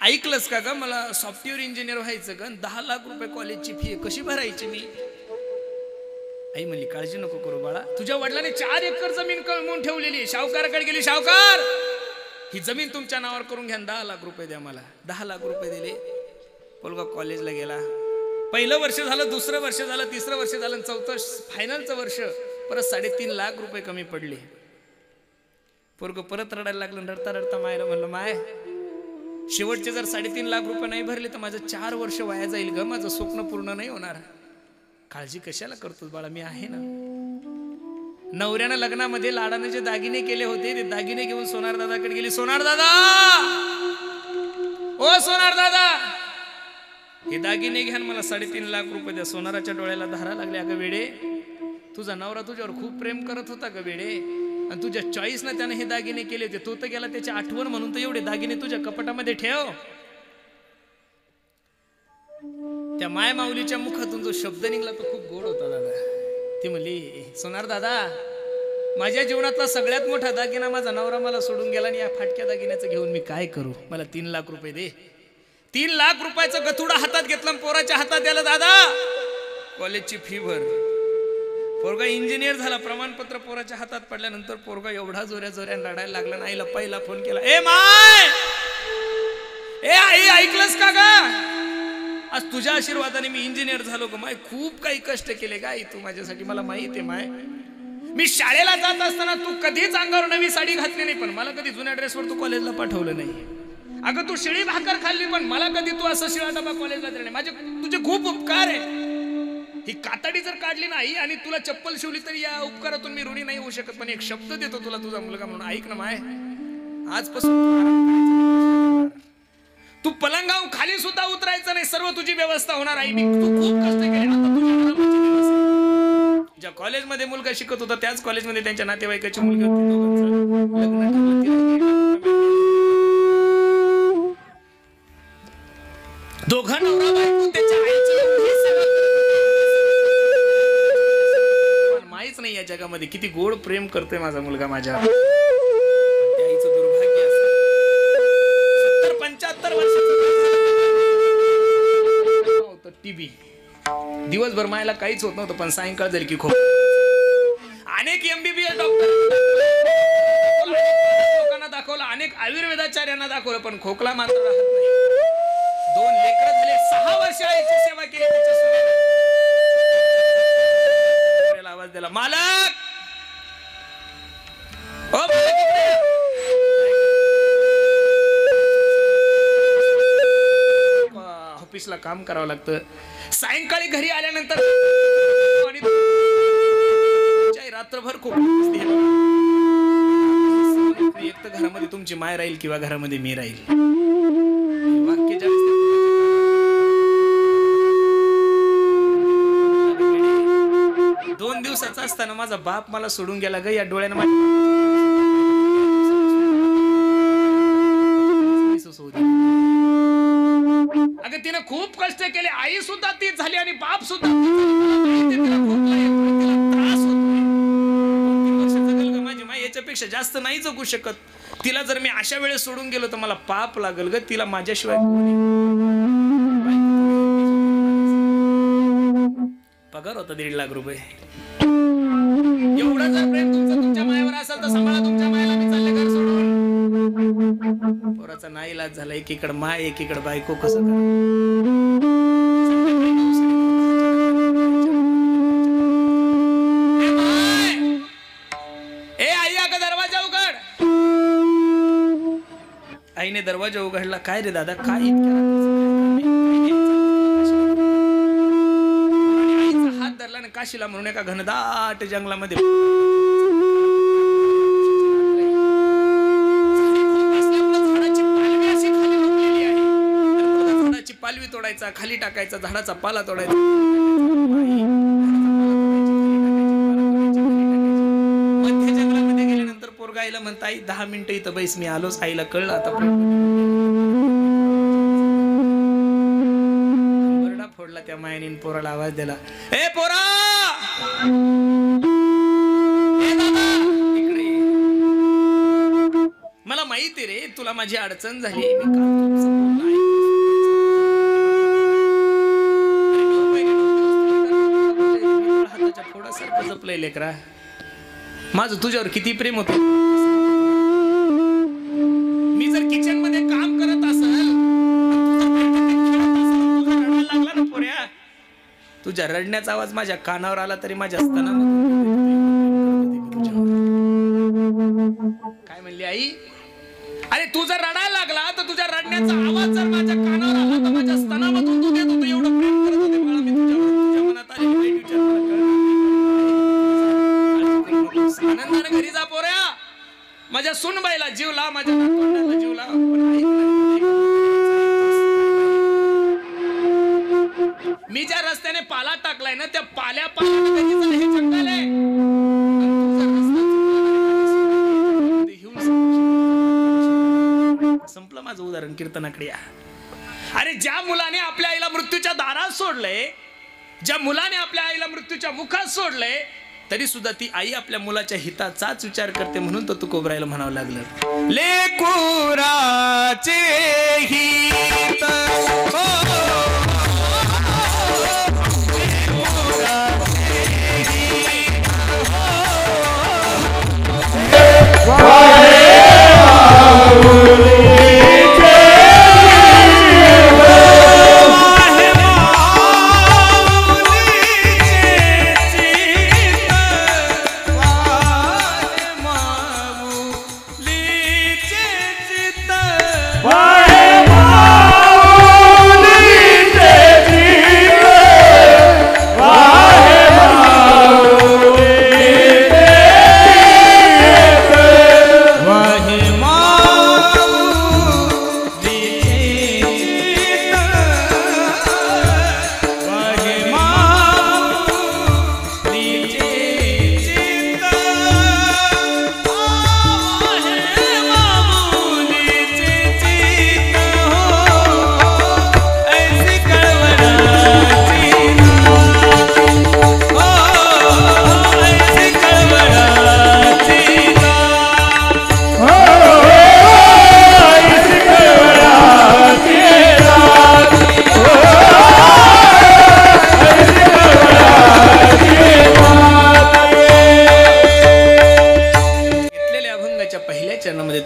ऐकलंस का ग, मला सॉफ्टवेअर इंजिनियर व्हायचं ग, 10 लाख रुपये कॉलेजची फी कशी भरायची मी? आई म्हणली, काळजी नको करू बाळा, तुझ्या वडिलांनी 4 एकर जमीन कमवून ठेवलेली. शाहूकाराकडे गेली, शाहूकार ही जमीन तुमच्या नावावर करून घ्या, 10 लाख रुपये द्या मला. 10 लाख रुपये दिले. मुलगा कॉलेजला गेला. पहिलं वर्ष झालं, दुसरं वर्ष झालं, तिसरं वर्ष झालं, चौथं फायनलचं वर्ष. परत 3.5 लाख रुपये कमी पडले. पोरग परत रडायला लागलं. रडता रडता मायला म्हणलं, माय शेवटचे जर 3.5 लाख रुपये नाही भरले तर माझं 4 वर्ष वाया जाईल ग, माझं स्वप्न पूर्ण नाही होणार. काळजी कशाला करतोस बाळा, मी आहे ना. नवऱ्यानं लग्नामध्ये लाडाने जे दागिने केले होते ते दागिने घेऊन सोनार दादाकडे गेली. सोनार दादा, ओ सोनार दादा, हे दागिने घ्या, मला 3.5 लाख रुपये द्या. सोनाराच्या डोळ्याला धारा लागल्या. अगं वेडे, तुझा नवरा तुझ्यावर खूप प्रेम करत होता ग वेडे, आणि तुझ्या चॉईसनं त्याने हे दागिने केले होते. तो तर गेला, त्याची आठवण म्हणून तर एवढे दागिने तुझ्या कपाटामध्ये ठेव. त्या माय माऊलीच्या मुखातून जो शब्द निघला तो खूप गोड होता दादा. ती म्हणली, सोनार दादा, माझ्या जीवनातला सगळ्यात मोठा दागिना माझा नवरा मला सोडून गेला आणि या फाटक्या दागिन्याचं घेऊन मी काय करू? मला 3 लाख रुपये दे. 3 लाख रुपयाचं गथुडा हातात घेतलं, पोराच्या हातात द्यायला. दादा, कॉलेजची फी भर. पोरगा इंजिनियर झाला. प्रमाणपत्र पोराच्या हातात पडल्यानंतर पोरगा एवढा जोऱ्या जोऱ्याने रडायला लागला. आईला पहिला फोन केला, ए माय, ए आई, ऐकलंस का ग, आज तुझ्या आशीर्वादाने मी इंजिनियर झालो ग. माय खूप काही कष्ट केले का आई तू माझ्यासाठी, मला माहित आहे माय. मी शाळेला जात असताना तू कधीच अंगावर नवी साडी घातली नाही, पण मला कधी जुन्या ड्रेसवर तू कॉलेजला पाठवलं नाही. अगं तू शिळी भाकर खाल्ली, पण मला कधी तू असं शिळा डबा कॉलेजला दिला नाही. माझे तुझे खूप उपकार आहे. ही कातडी जर काढली नाही आणि तुला चप्पल शिवली तरी या उपकारातून मी ऋणी नाही होऊ शकत. पण एक शब्द देतो तुला, तुझा मुलगा म्हणून, ऐक ना माय, आजपासून तू पलंगाव खाली सुद्धा उतरायचं नाही, सर्व तुझी व्यवस्था होणार. आई, मी तू खूप कष्ट केले, आता तुझ्या कॉलेजमध्ये मुलगा शिकत होता त्याच कॉलेजमध्ये त्यांच्या नातेवाईकाची मुलगी होती. दोघं नवरा बायको त्याच्या माहीच नाही या जगामध्ये किती गोड प्रेम करतोय माझा मुलगा माझ्या. आईचं दुर्भाग्य असं 70-75 वर्षाचं होतं. टीबी दिवसभर मायला काहीच होत नव्हतं, पण सायंकाळ झाली की खूप. अनेक MBBS डॉक्टर लोकांना दाखवलं, अनेक आयुर्वेदाचार्यांना दाखवलं, पण खोकला मात्र राहत नाही. 2 लेकरं झाले. 6 वर्ष आईची सेवा केली. आवाज दिला, मालक, ओ ऑफिसला काम करावं लागतं. सायंकाळी घरी आल्यानंतर रात्रभर खूप एक तर घरामध्ये तुमची माय राहील किंवा घरामध्ये मी राहील. वाक्य जास्त 2 दिवसाचा असताना माझा बाप मला सोडून गेला ग. या डोळ्यानं अगं तिने खूप कष्ट केले. आई सुद्धा तीच झाली आणि बाप सुद्धा. माझी माय याच्यापेक्षा जास्त नाही जगू शकत. तिला जर मी अशा वेळेस सोडून गेलो तर मला पाप लागल ग. तिला माझ्याशिवाय कोण आहे? पगार होता 1.5 लाख रुपये. एवढं जर प्रेम तुमचं तुमच्या मायावर असेल तर सांभाळा तुमच्या मायाला. मी चालले घर सोडून. पोराचा नाईलाज झाला. एकीकडे माय एकीकडे बायको. कसं कर. आईने दरवाजा उघडला. काय रे दादा, काय इतक्या आईचा हात धरला ना काशीला म्हणून एका घनदाट जंगलामध्ये झाडाची पालवी तोडायचा, खाली टाकायचा, झाडाचा पाला तोडायचा. मध्य जंगलामध्ये गेल्यानंतर पोरगा आईला म्हणता, आई 10 मिनिटं इथं बैस, मी आलोच. आईला कळलं आता बरडा फोडला त्या मायाने. पोराला आवाज दिला, ए पोरा इकडे. मला माहिती रे तुला माझी अडचण झाली. मी काल तुमचं बोलणं हाताच्या फोडासारखं जपलंय लेकरा. माझं तुझ्यावर किती प्रेम होतं. मी जर किचन मध्ये काम करत असेल लागला ना पोऱ्या, तुझ्या रडण्याचा आवाज माझ्या कानावर आला तरी माझ्या काय म्हणली आई. अरे तू जर रडायला लागला तर तुझ्या रडण्याचा आवाज जर माझ्या कानावर आला तर माझ्या स्तनामधून तू देत होतो. एवढं प्रेम करत होते बाळा मी तुझ्यावर. तुझ्या मनात आलेली वाईट विचार मला कळलं. आनंदाने घरी जा पोऱ्या. माझ्या सुनबाईला जीव लाव, माझ्या नातवंडाला जीव लाव. मी ज्या रस्त्याने पाला टाकलाय ना त्या पाल्या पाल्याने हे जंगल आहे. संपलं माझं उदाहरण. कीर्तनाकडे या. अरे ज्या मुलाने आपल्या आईला मृत्यूच्या दारात सोडलंय, ज्या मुलाने आपल्या आईला मृत्यूच्या मुखात सोडलंय, तरी सुद्धा ती आई आपल्या मुलाच्या हिताचाच विचार करते. म्हणून तो तुकोबरायला म्हणावं लागलं, लेकुराचे हित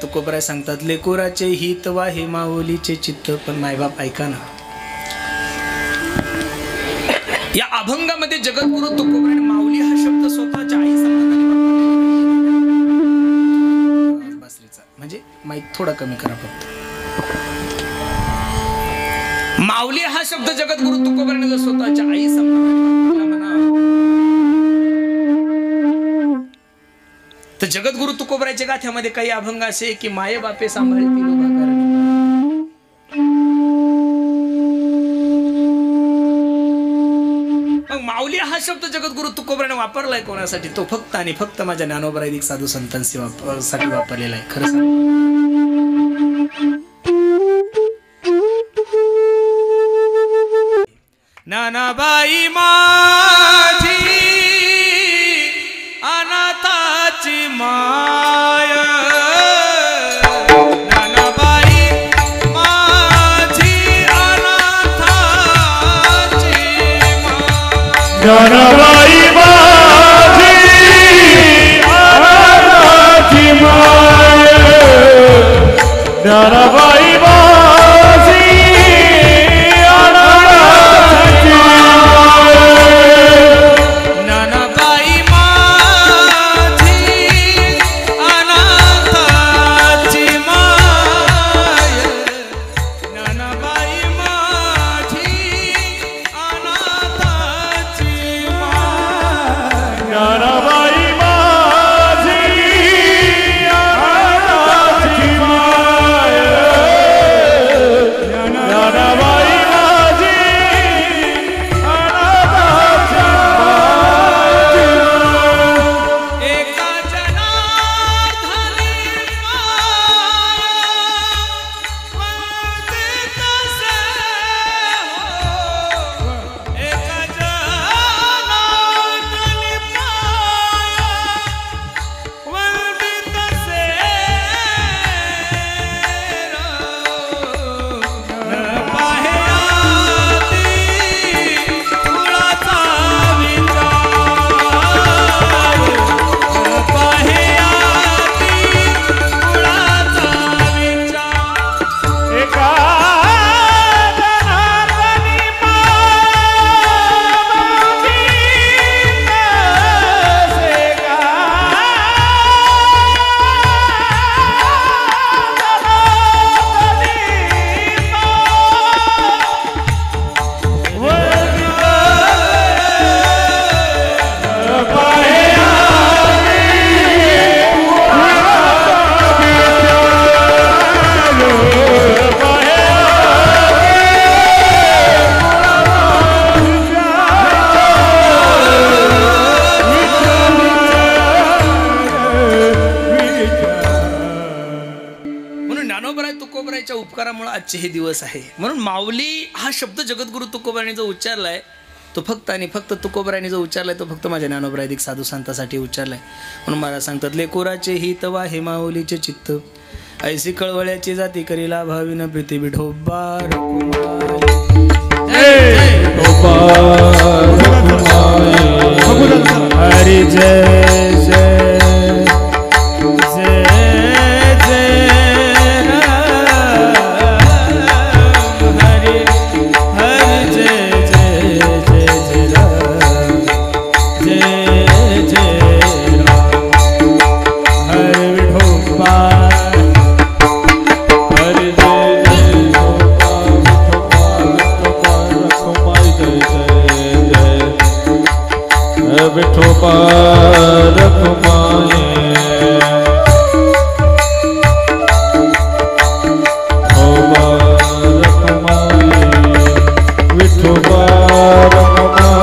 तुकोबराय सांगतात, लेकुराचे हित वाहे माऊलीचे चित्त. पण मायबाप ऐका ना. या अभंगामध्ये जगद्गुरु तुकोबराय माऊली हा शब्द स्वतःच्या आई बासरीचा, म्हणजे माईक थोडा कमी करा फक्त. माऊली हा शब्द जगद्गुरु तुकोबरायने जर स्वतःच्या आई तर जगद्गुरु तुकोबरायच्या गाथ्यामध्ये काही अभंग असे की माये बापे सांभाळतील उभा करणी. मग माऊली हा शब्द जगद्गुरु तुकोबरायने वापरलाय कोणासाठी? तो फक्त आणि फक्त माझ्या ज्ञानोबरायदिक साधू संतांसाठी वापरलेला आहे. खरं सांग, नानाबाई माझी अनाथाची माय ज्ञानाबाई माझी अनाथाची माय, ज्ञानाबाई माझी अनाथाची माय, ज्ञानाबाई माझी अनाथाची माय, ज्ञानाबाई माझी अनाथाची माय, ज्ञानाबाई माझी अनाथाची माय, ज्ञानाबाई माझी अनाथाची माय. एका जनार्दनी वंदित से हो, एका जनार्दनी वंदित से न पाहे आती कुळाचा विचार, न पाहे आती कुळाचा विचार. एका जनार्दनी म्हणून ज्ञानोबराय तुकोबरायच्या उपकारामुळे आजचे हे दिवस आहे. म्हणून माऊली हा शब्द जगद्गुरु तुकोबरायांनी जो उच्चारलाय तो फक्त आणि फक्त तुकोबरायांनी जो उच्चारलाय तो फक्त माझ्या ज्ञानोबराय साधू संतांसाठी उच्चारलाय. म्हणून मला सांगतात, लेकोराचे हित वा हे माऊलीचे चित्त, ऐसी कळवळ्याची जाती करीला भाविन प्रीती विठोबा हरी जय जय जय जय राम, हरी हरी जय जय जय जय राम, जय जय राम, हरी विठोबा, हरी जय जय विठोबा रखुमाई, विठोबा रखुमाई, विठोबा रखुमाई.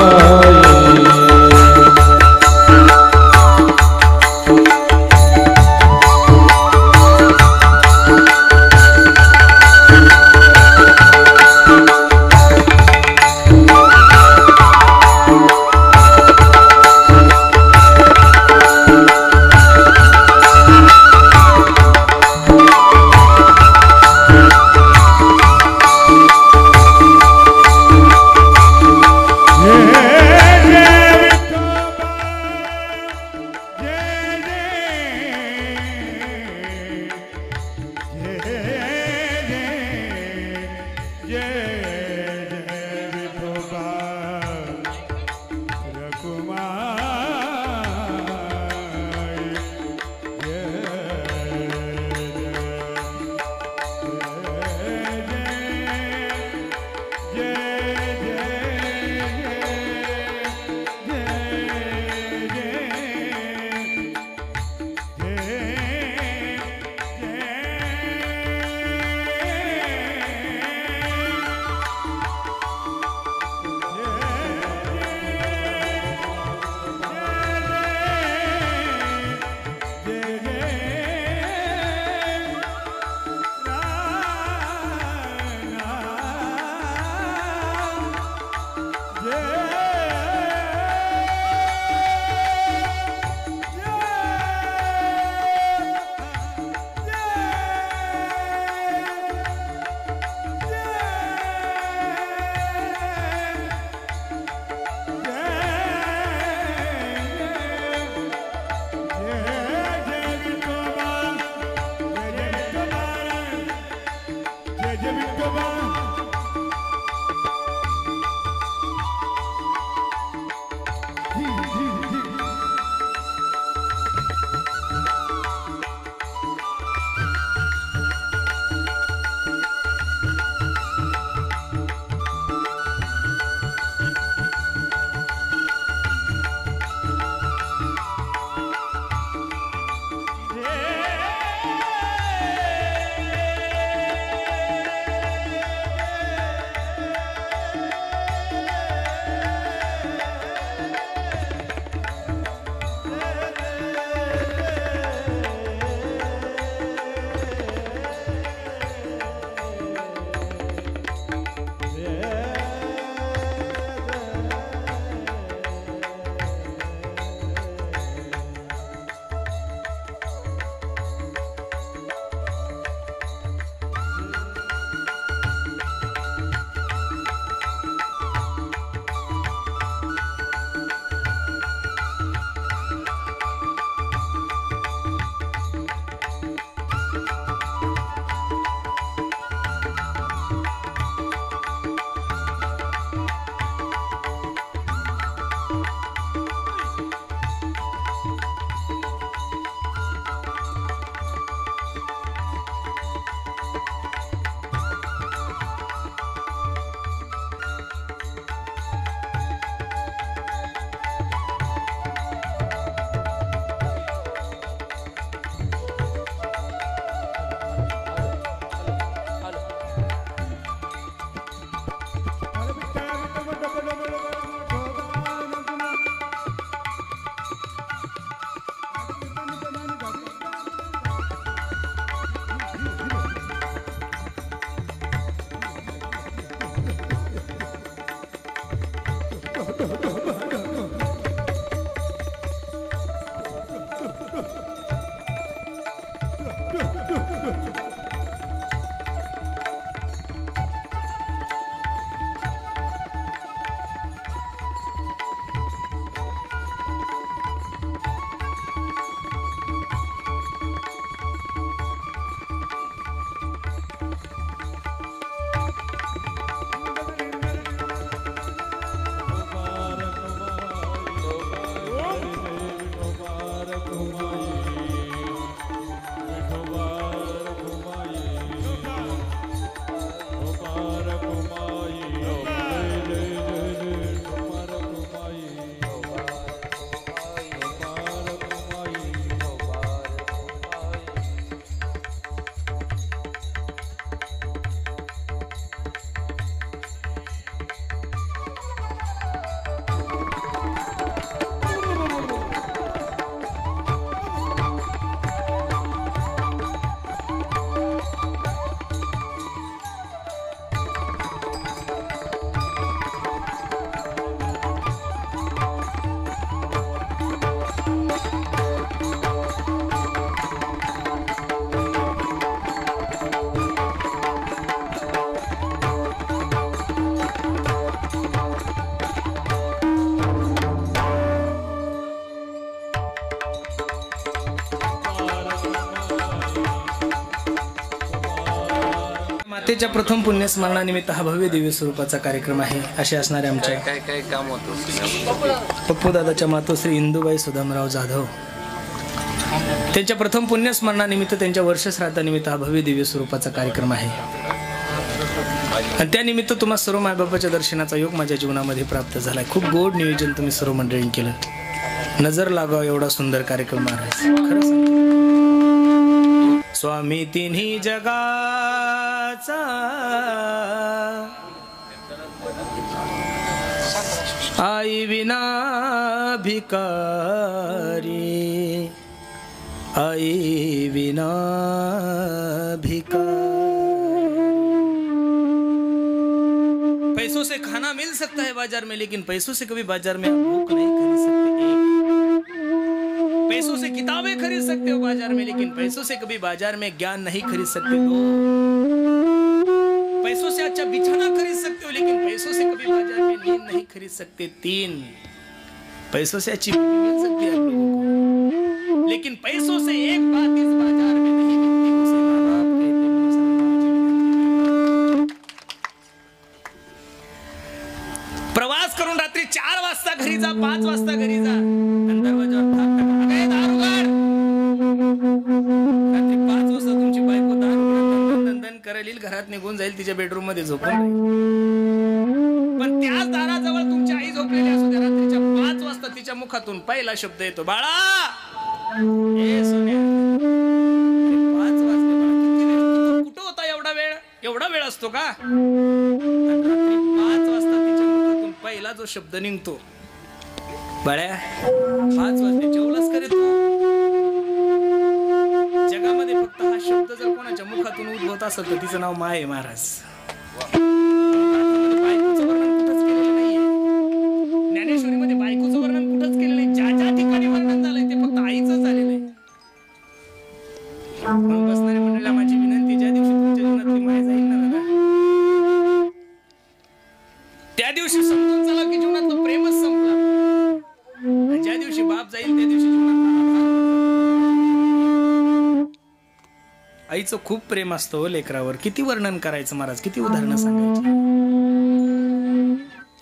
मातेच्या प्रथम पुण्यस्मरणानिमित्त हा भव्य दिव्य स्वरूपाचा कार्यक्रम आहे. असे असणारे आमच्या काय काय काम होतं पप्पू दादाच्या मातोश्री इंदुबाई सुदामराव जाधव त्यांच्या प्रथम पुण्यस्मरणानिमित्त त्यांच्या वर्षश्राद्धानिमित्त हा भव्य दिव्य स्वरूपाचा कार्यक्रम आहे. आणि त्यानिमित्त तुम्हा सर्व मायबापाच्या दर्शनाचा योग माझ्या जीवनामध्ये प्राप्त झालाय. खूप गोड नियोजन तुम्ही सर्व मंडळींनी केलं. नजर लागाव एवढा सुंदर कार्यक्रम महाराज. खरं सांगतो स्वामी तिन्ही जगाचा आई विना भिकारी, आई विना भिकारी. पैसों से खाना मिल सकता है बाजार में, लेकिन पैसों से कभी बाजार में आप भूख नहीं खरीद सकते. पैसों से किताबें खरीद सकते हो बाजार में, लेकिन पैसों से कभी बाजार में ज्ञान नहीं खरीद सकते. दो पैसों से अच्छा बिछाना खरीद सकते हो, लेकिन पैसों से कभी बाजार में नींद नहीं खरीद सकते. तीन पैसों से अच्छी मिल सकती है आप लोगों को, लेकिन पैसों से एक बात इस बाजार में नहीं मिलती, उसे माँ बाप कहते हैं. प्रवास करून रात्री 4 वाजता घरी जा, 5 वाजता घरी जा, आणि दरवाजावर थाप टाका, "अगे दार उघड." रात्री 5 वाजता तुमची बायको दार उघडून दंदन करेल, घरात निघून जाईल, तिच्या बेडरूम मध्ये झोपून राहील. पण त्याच दाराजवळ तुमची आई झोपलेली असू द्या, रात्रीच्या 5 वाजता तिच्या मुखातून पहिला शब्द येतो, "बाळा ए सोन्या." 5 वाजले बाळा, किती वेळ कुठं होता एवढा वेळ? एवढा वेळ असतो का? आणि रात्री 5 वाजता तिच्या मुखातून पहिला जो शब्द निघतो, "बाळ्या 5 वाजले, जेवलास का रे तू?" जगामध्ये फक्त हा शब्द जर कोणाच्या मुखातून उद्भवत असेल तर तिचं नाव माय आहे महाराज. बायकोचं वर्णन कुठंच केलेलं नाहीये. ज्ञानेश्वरीमध्ये बायकोचं वर्णन कुठंच केलेलं नाही. ज्या ज्या ठिकाणी वर्णन झालंय ते फक्त आईचं झालेलं आहे. म्हणून बसणाऱ्या मंडळीला माझी विनंती, ज्या दिवशी तुमच्या जीवनातली माय जाईल ना दादा, त्या दिवशी समजून चला की जीवनातलं प्रेमच संपलं. आणि ज्या दिवशी बाप जाईल त्या दिवशी जीवनात आईचं खूप प्रेम असतं लेकरावर. किती वर्णन करायचं महाराज, किती उदाहरणं सांगायची.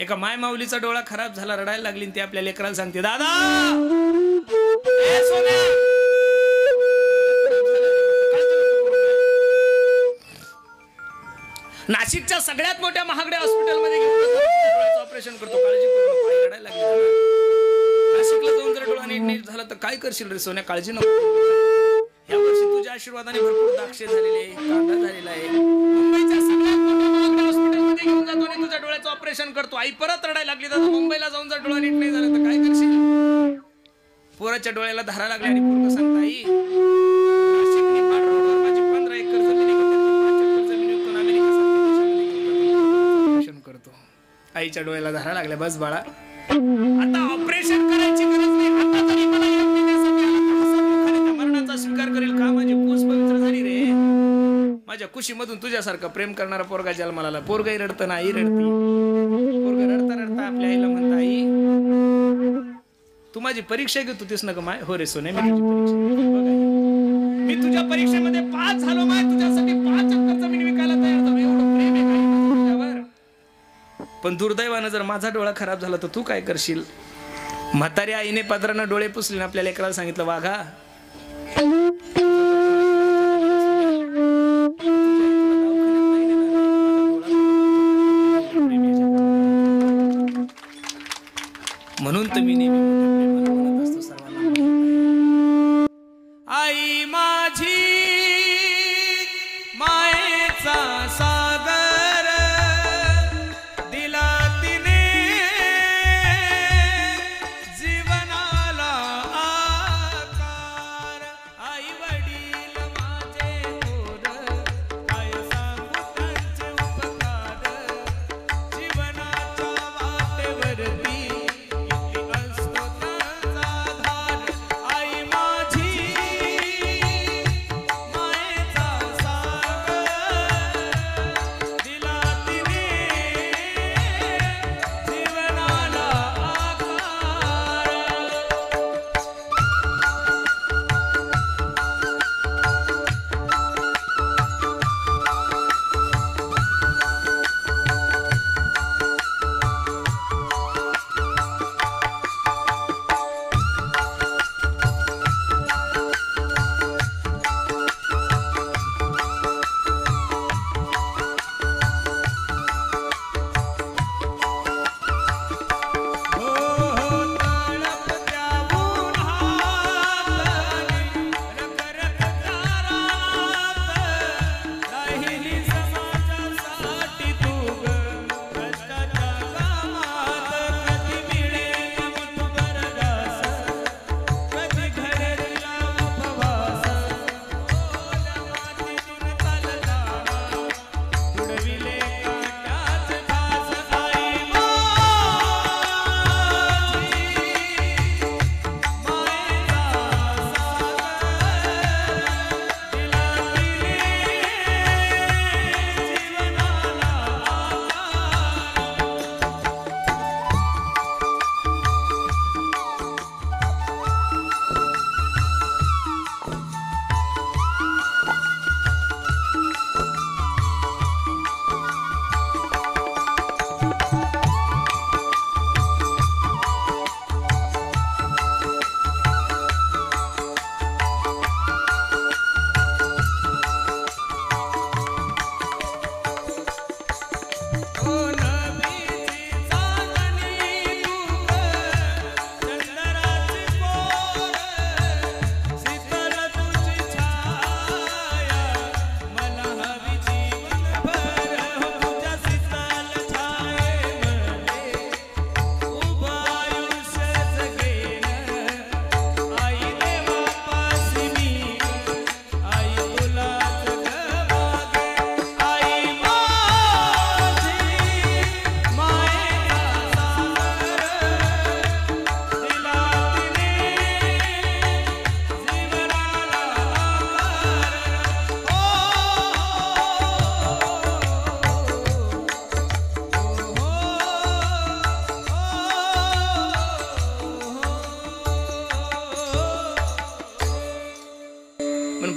एका माय माऊलीचा डोळा खराब झाला, रडायला लागली, ते आपल्या लेकराला सांगते, "दादा ए सोन्या." नाशिकच्या सगळ्यात मोठ्या महागड्या हॉस्पिटलमध्ये घेऊन डोळ्याचं ऑपरेशन करतो, काळजी करू नको. आई रडायला लागली, नाशिकला जाऊन जर डोळा नीट झाला तर काय करशील रे सोन्या, काळजी नको. या वर्षी तुझ्या आशीर्वादाने भरपूर दाक्षे झालेले, कांदा झालेला आहे. मुंबईच्या सगळ्यात मोठ्या महागड्या हॉस्पिटलमध्ये घेऊन जातो आणि तुझ्या डोळ्याचं ऑपरेशन करतो. आई परत रडायला लागली, दादा मुंबईला जाऊन जर डोळा नीट नाही झाला तर काय करशील? पोराच्या डोळ्याला धारा लागली आणि पोरगं सांगता, "आई नाशिक निफाड रोडवर माझी 15 एकर जमीन आहे, 5 एकर जमीन विकून अमेरिका सारख्या देशामध्ये घेऊन जातो, ऑपरेशन करतो." आईच्या डोळ्याला धारा लागल्या. "बस बाळा, आता ऑपरेशन करायची गरज नाही. आता तरी मला येत नाही त्यासाठी आला तर हसतमुखाने त्या मरणाचा स्वीकार करेल का? माझी कुस पवित्र झाली रे. माझ्या कुशीमधून तुझ्यासारखा प्रेम करणारा पोरगा जन्माला आला. पोरगाही रडतं ना, आई रडती. पोरगा रडता रडता आपल्या आईला म्हणता, आई तू माझी परीक्षा घेत होतीस ना ग माय? हो रे सोने, मी तुझी परीक्षा घेतली. बघ आई, मी तुझ्या परीक्षेमध्ये पास झालो माय. तुझ्यासाठी 5 एकर जमीन विकायला तयार झालो. एवढं प्रेम आहे का तुझ्यावर? पण दुर्दैवानं जर माझा डोळा खराब झाला तर तू काय करशील? म्हातारी आईने पदरानं डोळे पुसले, आपल्या लेकराला सांगितलं, वाघा म्हणून तर मी नेहमी मोठ्या प्रेमानं म्हणत असतो सर्वांना, आई माझी मायेचा सागर दिला तिने जीवनाला आकार. आई वडील माझे थोर, काय सांगू त्यांचे उपकार. जीवनाच्या वाटेवरती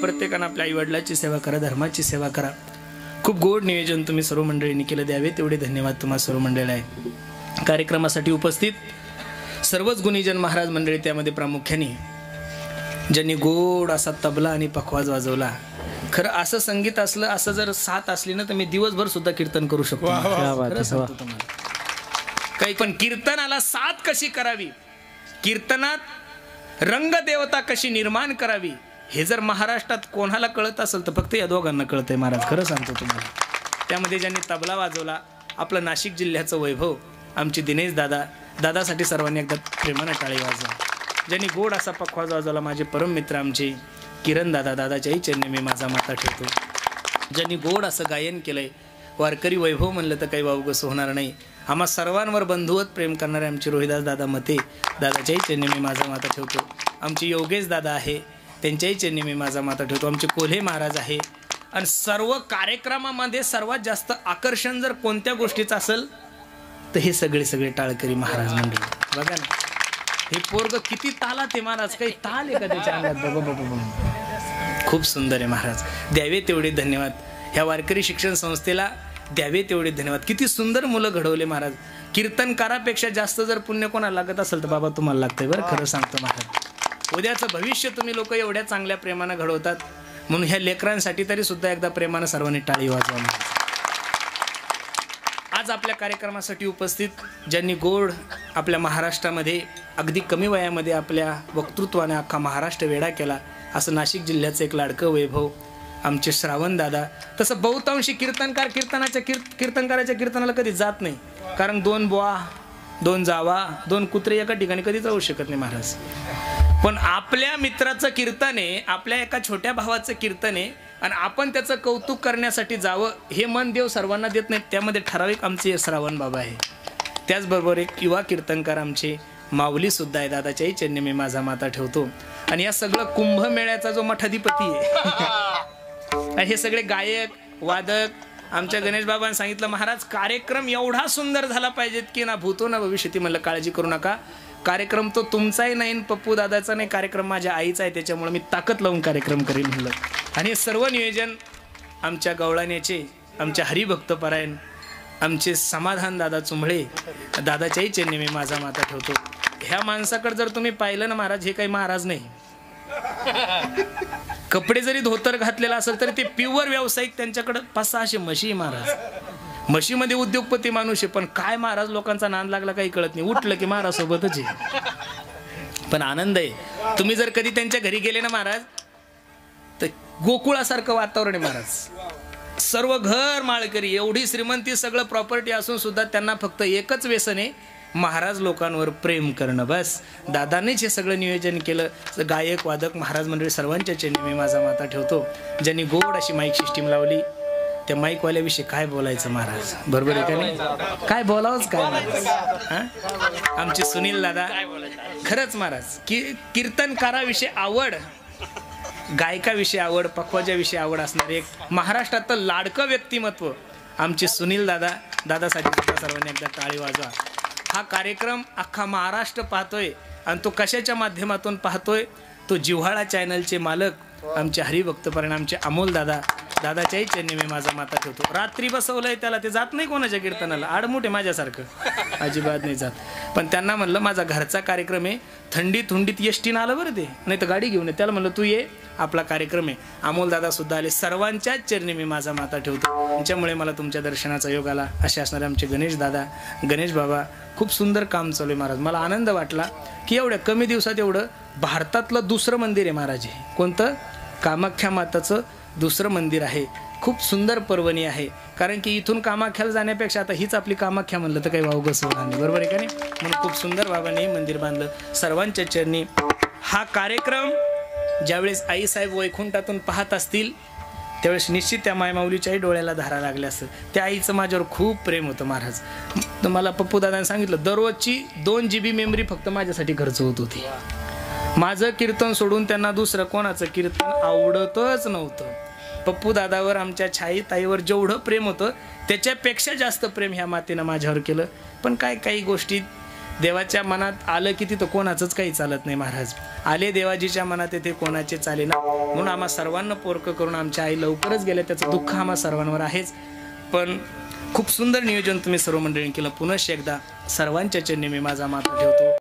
प्रत्येकानं आपल्या आईवडिलाची सेवा करा, धर्माची सेवा करा. खूप गोड नियोजन तुम्ही सर्व मंडळींनी केलं, द्यावे तेवढे धन्यवाद तुम्हा सर्व मंडळीला आहे. कार्यक्रमासाठी उपस्थित सर्वच गुणीजन महाराज मंडळी, त्यामध्ये प्रामुख्याने ज्यांनी गोड असा तबला आणि पखवाज वाजवला. खरं असं संगीत असलं, असं जर साथ असली ना तर मी दिवसभर सुद्धा कीर्तन करू शकतो. खरं सांगतो तुम्हाला. काही पण कीर्तनाला साथ कशी करावी, कीर्तनात रंगदेवता कशी निर्माण करावी, हे जर महाराष्ट्रात कोणाला कळत असेल तर फक्त या दोघांना कळतंय महाराज. खरं सांगतो तुम्हाला. त्यामध्ये ज्यांनी तबला वाजवला, आपलं नाशिक जिल्ह्याचं वैभव आमचे दिनेश दादा, दादासाठी सर्वांनी एकदा प्रेमानं टाळी वाजवा. ज्यांनी गोड असा पखवाज वाजवला, माझे परम मित्र आमचे किरण दादा, दादाच्याही चरणी मी माझा माता ठेवतो. ज्यांनी गोड असं गायन केलंय, वारकरी वैभव म्हणलं तर काही वावगस होणार नाही. आम्हा सर्वांवर बंधुवत प्रेम करणारे आमचे रोहिदास दादा मते, दादाच्याही चरणी मी माझा माता ठेवतो. आमचे योगेश दादा आहे, त्यांच्याही चरणी मी माझा माता ठेवतो. आमचे कोल्हे महाराज आहे. आणि सर्व कार्यक्रमामध्ये सर्वात जास्त आकर्षण जर कोणत्या गोष्टीचं असेल तर हे सगळे टाळकरी महाराज मंडळी. बघा ना, हे पोरग किती तालात आहे महाराज, काही ताल आहे का त्याच्या अंगात? बाबा खूप सुंदर आहे महाराज. द्यावे तेवढे धन्यवाद. ह्या वारकरी शिक्षण संस्थेला द्यावे तेवढे धन्यवाद. किती सुंदर मुलं घडवले महाराज. कीर्तनकारापेक्षा जास्त जर पुण्य कोणाला लागत असेल तर बाबा तुम्हाला लागतंय बरं, खरं सांगतो महाराज. उद्याचं भविष्य तुम्ही लोक एवढ्या चांगल्या प्रेमानं घडवतात, म्हणून ह्या लेकरांसाठी तरी सुद्धा एकदा प्रेमानं सर्वांनी टाळी वाजवा महाराज. आज आपल्या कार्यक्रमासाठी उपस्थित ज्यांनी गोड आपल्या महाराष्ट्रामध्ये अगदी कमी वयामध्ये आपल्या वक्तृत्वाने अख्खा महाराष्ट्र वेडा केला, असं नाशिक जिल्ह्याचं एक लाडकं वैभव आमचे श्रावण दादा. तसं बहुतांशी कीर्तनकाराच्या कीर्तनाला कधी जात नाही, कारण 2 बुवा 2 जावा 2 कुत्रे एका ठिकाणी कधीच राहू शकत नाही महाराज. पण आपल्या मित्राचं कीर्तन आहे, आपल्या एका छोट्या भावाचं कीर्तन आहे, आणि आपण त्याचं कौतुक करण्यासाठी जावं हे मन देव सर्वांना देत नाही. त्यामध्ये ठराविक आमचे श्रावण बाबा आहे. त्याचबरोबर एक युवा कीर्तनकार आमचे माऊली सुद्धा आहे. दादाच्याही चरणी मी माझा माता ठेवतो. आणि या सगळं कुंभमेळ्याचा जो मठाधिपती आहे, हे सगळे गायक वादक आमच्या गणेश बाबांनी सांगितलं, महाराज कार्यक्रम एवढा सुंदर झाला पाहिजेत की ना भूतो ना भविष्यती. म्हणलं काळजी करू नका, कार्यक्रम तो तुमचाही नाही, पप्पू दादाचा नाही, कार्यक्रम माझ्या आईचा आहे, त्याच्यामुळे मी ताकद लावून कार्यक्रम करीन म्हणलं. आणि हे सर्व नियोजन आमच्या गवळाण्याचे, आमच्या हरिभक्तपरायण आमचे समाधान दादा चुंबळे, दादाच्याही चरणी मी माझा माता ठेवतो. ह्या माणसाकडे जर तुम्ही पाहिलं ना महाराज, हे काही महाराज नाही. कपडे जरी धोतर घातलेला असेल तरी ते प्युअर व्यावसायिक. त्यांच्याकडे 500-600 म्हशी महाराज. म्हशीमध्ये उद्योगपती माणूस आहे, पण काय महाराज लोकांचा नांद लागला काही कळत नाही. उठलं की महाराज सोबतच आहे. पण आनंद आहे. तुम्ही जर कधी त्यांच्या घरी गेले ना महाराज, तर गोकुळासारखं वातावरण आहे महाराज. सर्व घर माळकरी, एवढी श्रीमंती, सगळं प्रॉपर्टी असून सुद्धा त्यांना फक्त एकच व्यसन आहे, महाराज लोकांवर प्रेम करणं. बस दादानेच हे सगळं नियोजन केलं. गायक वादक महाराज मंडळी सर्वांच्या चरणी मी माझा माता ठेवतो. ज्यांनी गोड अशी माईक सिस्टीम लावली, त्या माईकवाल्याविषयी काय बोलायचं महाराज, बरोबर आहे का नाही? काय बोलावंच काय महाराज. आमचे सुनील दादा, खरंच महाराज की कीर्तनकाराविषयी आवड, गायकाविषयी आवड, पखवाजाविषयी आवड असणारे एक महाराष्ट्रातलं लाडकं व्यक्तिमत्व आमचे सुनील दादा. दादासाठी सुद्धा सर्वांनी एकदा टाळी वाजवा. हा कार्यक्रम अख्खा महाराष्ट्र पाहतोय, आणि तो कशाच्या माध्यमातून पाहतोय? तो जिव्हाळा चॅनलचे मालक आमचे हरिभक्तपरायण आमचे अमोल दादा, दादाच्याही चरणी मी माझा माता ठेवतो. रात्री बसवलंय त्याला, ते जात नाही कोणाच्या कीर्तनाला, आडमुठे माझ्यासारखं अजिबात नाही जात. पण त्यांना म्हणलं माझा घरचा कार्यक्रम आहे, थंडीत एसटीनं आलं बरं, ते नाही तर गाडी घेऊन ये. त्याला म्हणलं तू ये, आपला कार्यक्रम आहे. अमोल दादा सुद्धा आले. सर्वांच्याच चरणी मी माझा माता ठेवतो. त्यांच्यामुळे मला तुमच्या दर्शनाचा योग आला. असे असणारे आमचे गणेश दादा, गणेश बाबा, खूप सुंदर काम चालू आहे महाराज. मला आनंद वाटला की एवढ्या कमी दिवसात एवढं भारतातलं दुसरं मंदिर आहे महाराज. कोणतं? कामाख्या माताचं दुसरं मंदिर आहे. खूप सुंदर पर्वणी आहे, कारण की इथून कामाख्याला जाण्यापेक्षा आता हीच आपली कामाख्या म्हणलं तर काही वावगस होणार नाही, बरोबर आहे का नाही? म्हणून खूप सुंदर बाबांनी मंदिर बांधलं. सर्वांच्या चरणी हा कार्यक्रम ज्यावेळेस आईसाहेब वैकुंठातून पाहत असतील त्यावेळेस निश्चित त्या मायमाऊलीच्याही डोळ्याला धारा लागल्या असतं. त्या आईचं माझ्यावर खूप प्रेम होतं महाराज. तर मला पप्पू दादाने सांगितलं, दररोजची 2 GB मेमरी फक्त माझ्यासाठी खर्च होत होती. माझं कीर्तन सोडून त्यांना दुसरं कोणाचं कीर्तन आवडतच नव्हतं. पप्पू दादावर, आमच्या छाई ताईवर जेवढं प्रेम होतं त्याच्यापेक्षा जास्त प्रेम ह्या मातेनं माझ्यावर केलं. पण काही गोष्टी देवाच्या मनात आलं की तिथं कोणाचंच काही चालत नाही महाराज. आले देवाजीच्या मनात येते कोणाचे चाले ना. म्हणून आम्हा सर्वांना पोरकं करून आमच्या आई लवकरच गेल्या, त्याचं दुःख आम्हा सर्वांवर आहेच. पण खूप सुंदर नियोजन तुम्ही सर्व मंडळींनी केलं. पुनश्च एकदा सर्वांच्या चरणी मी माझा माता ठेवतो.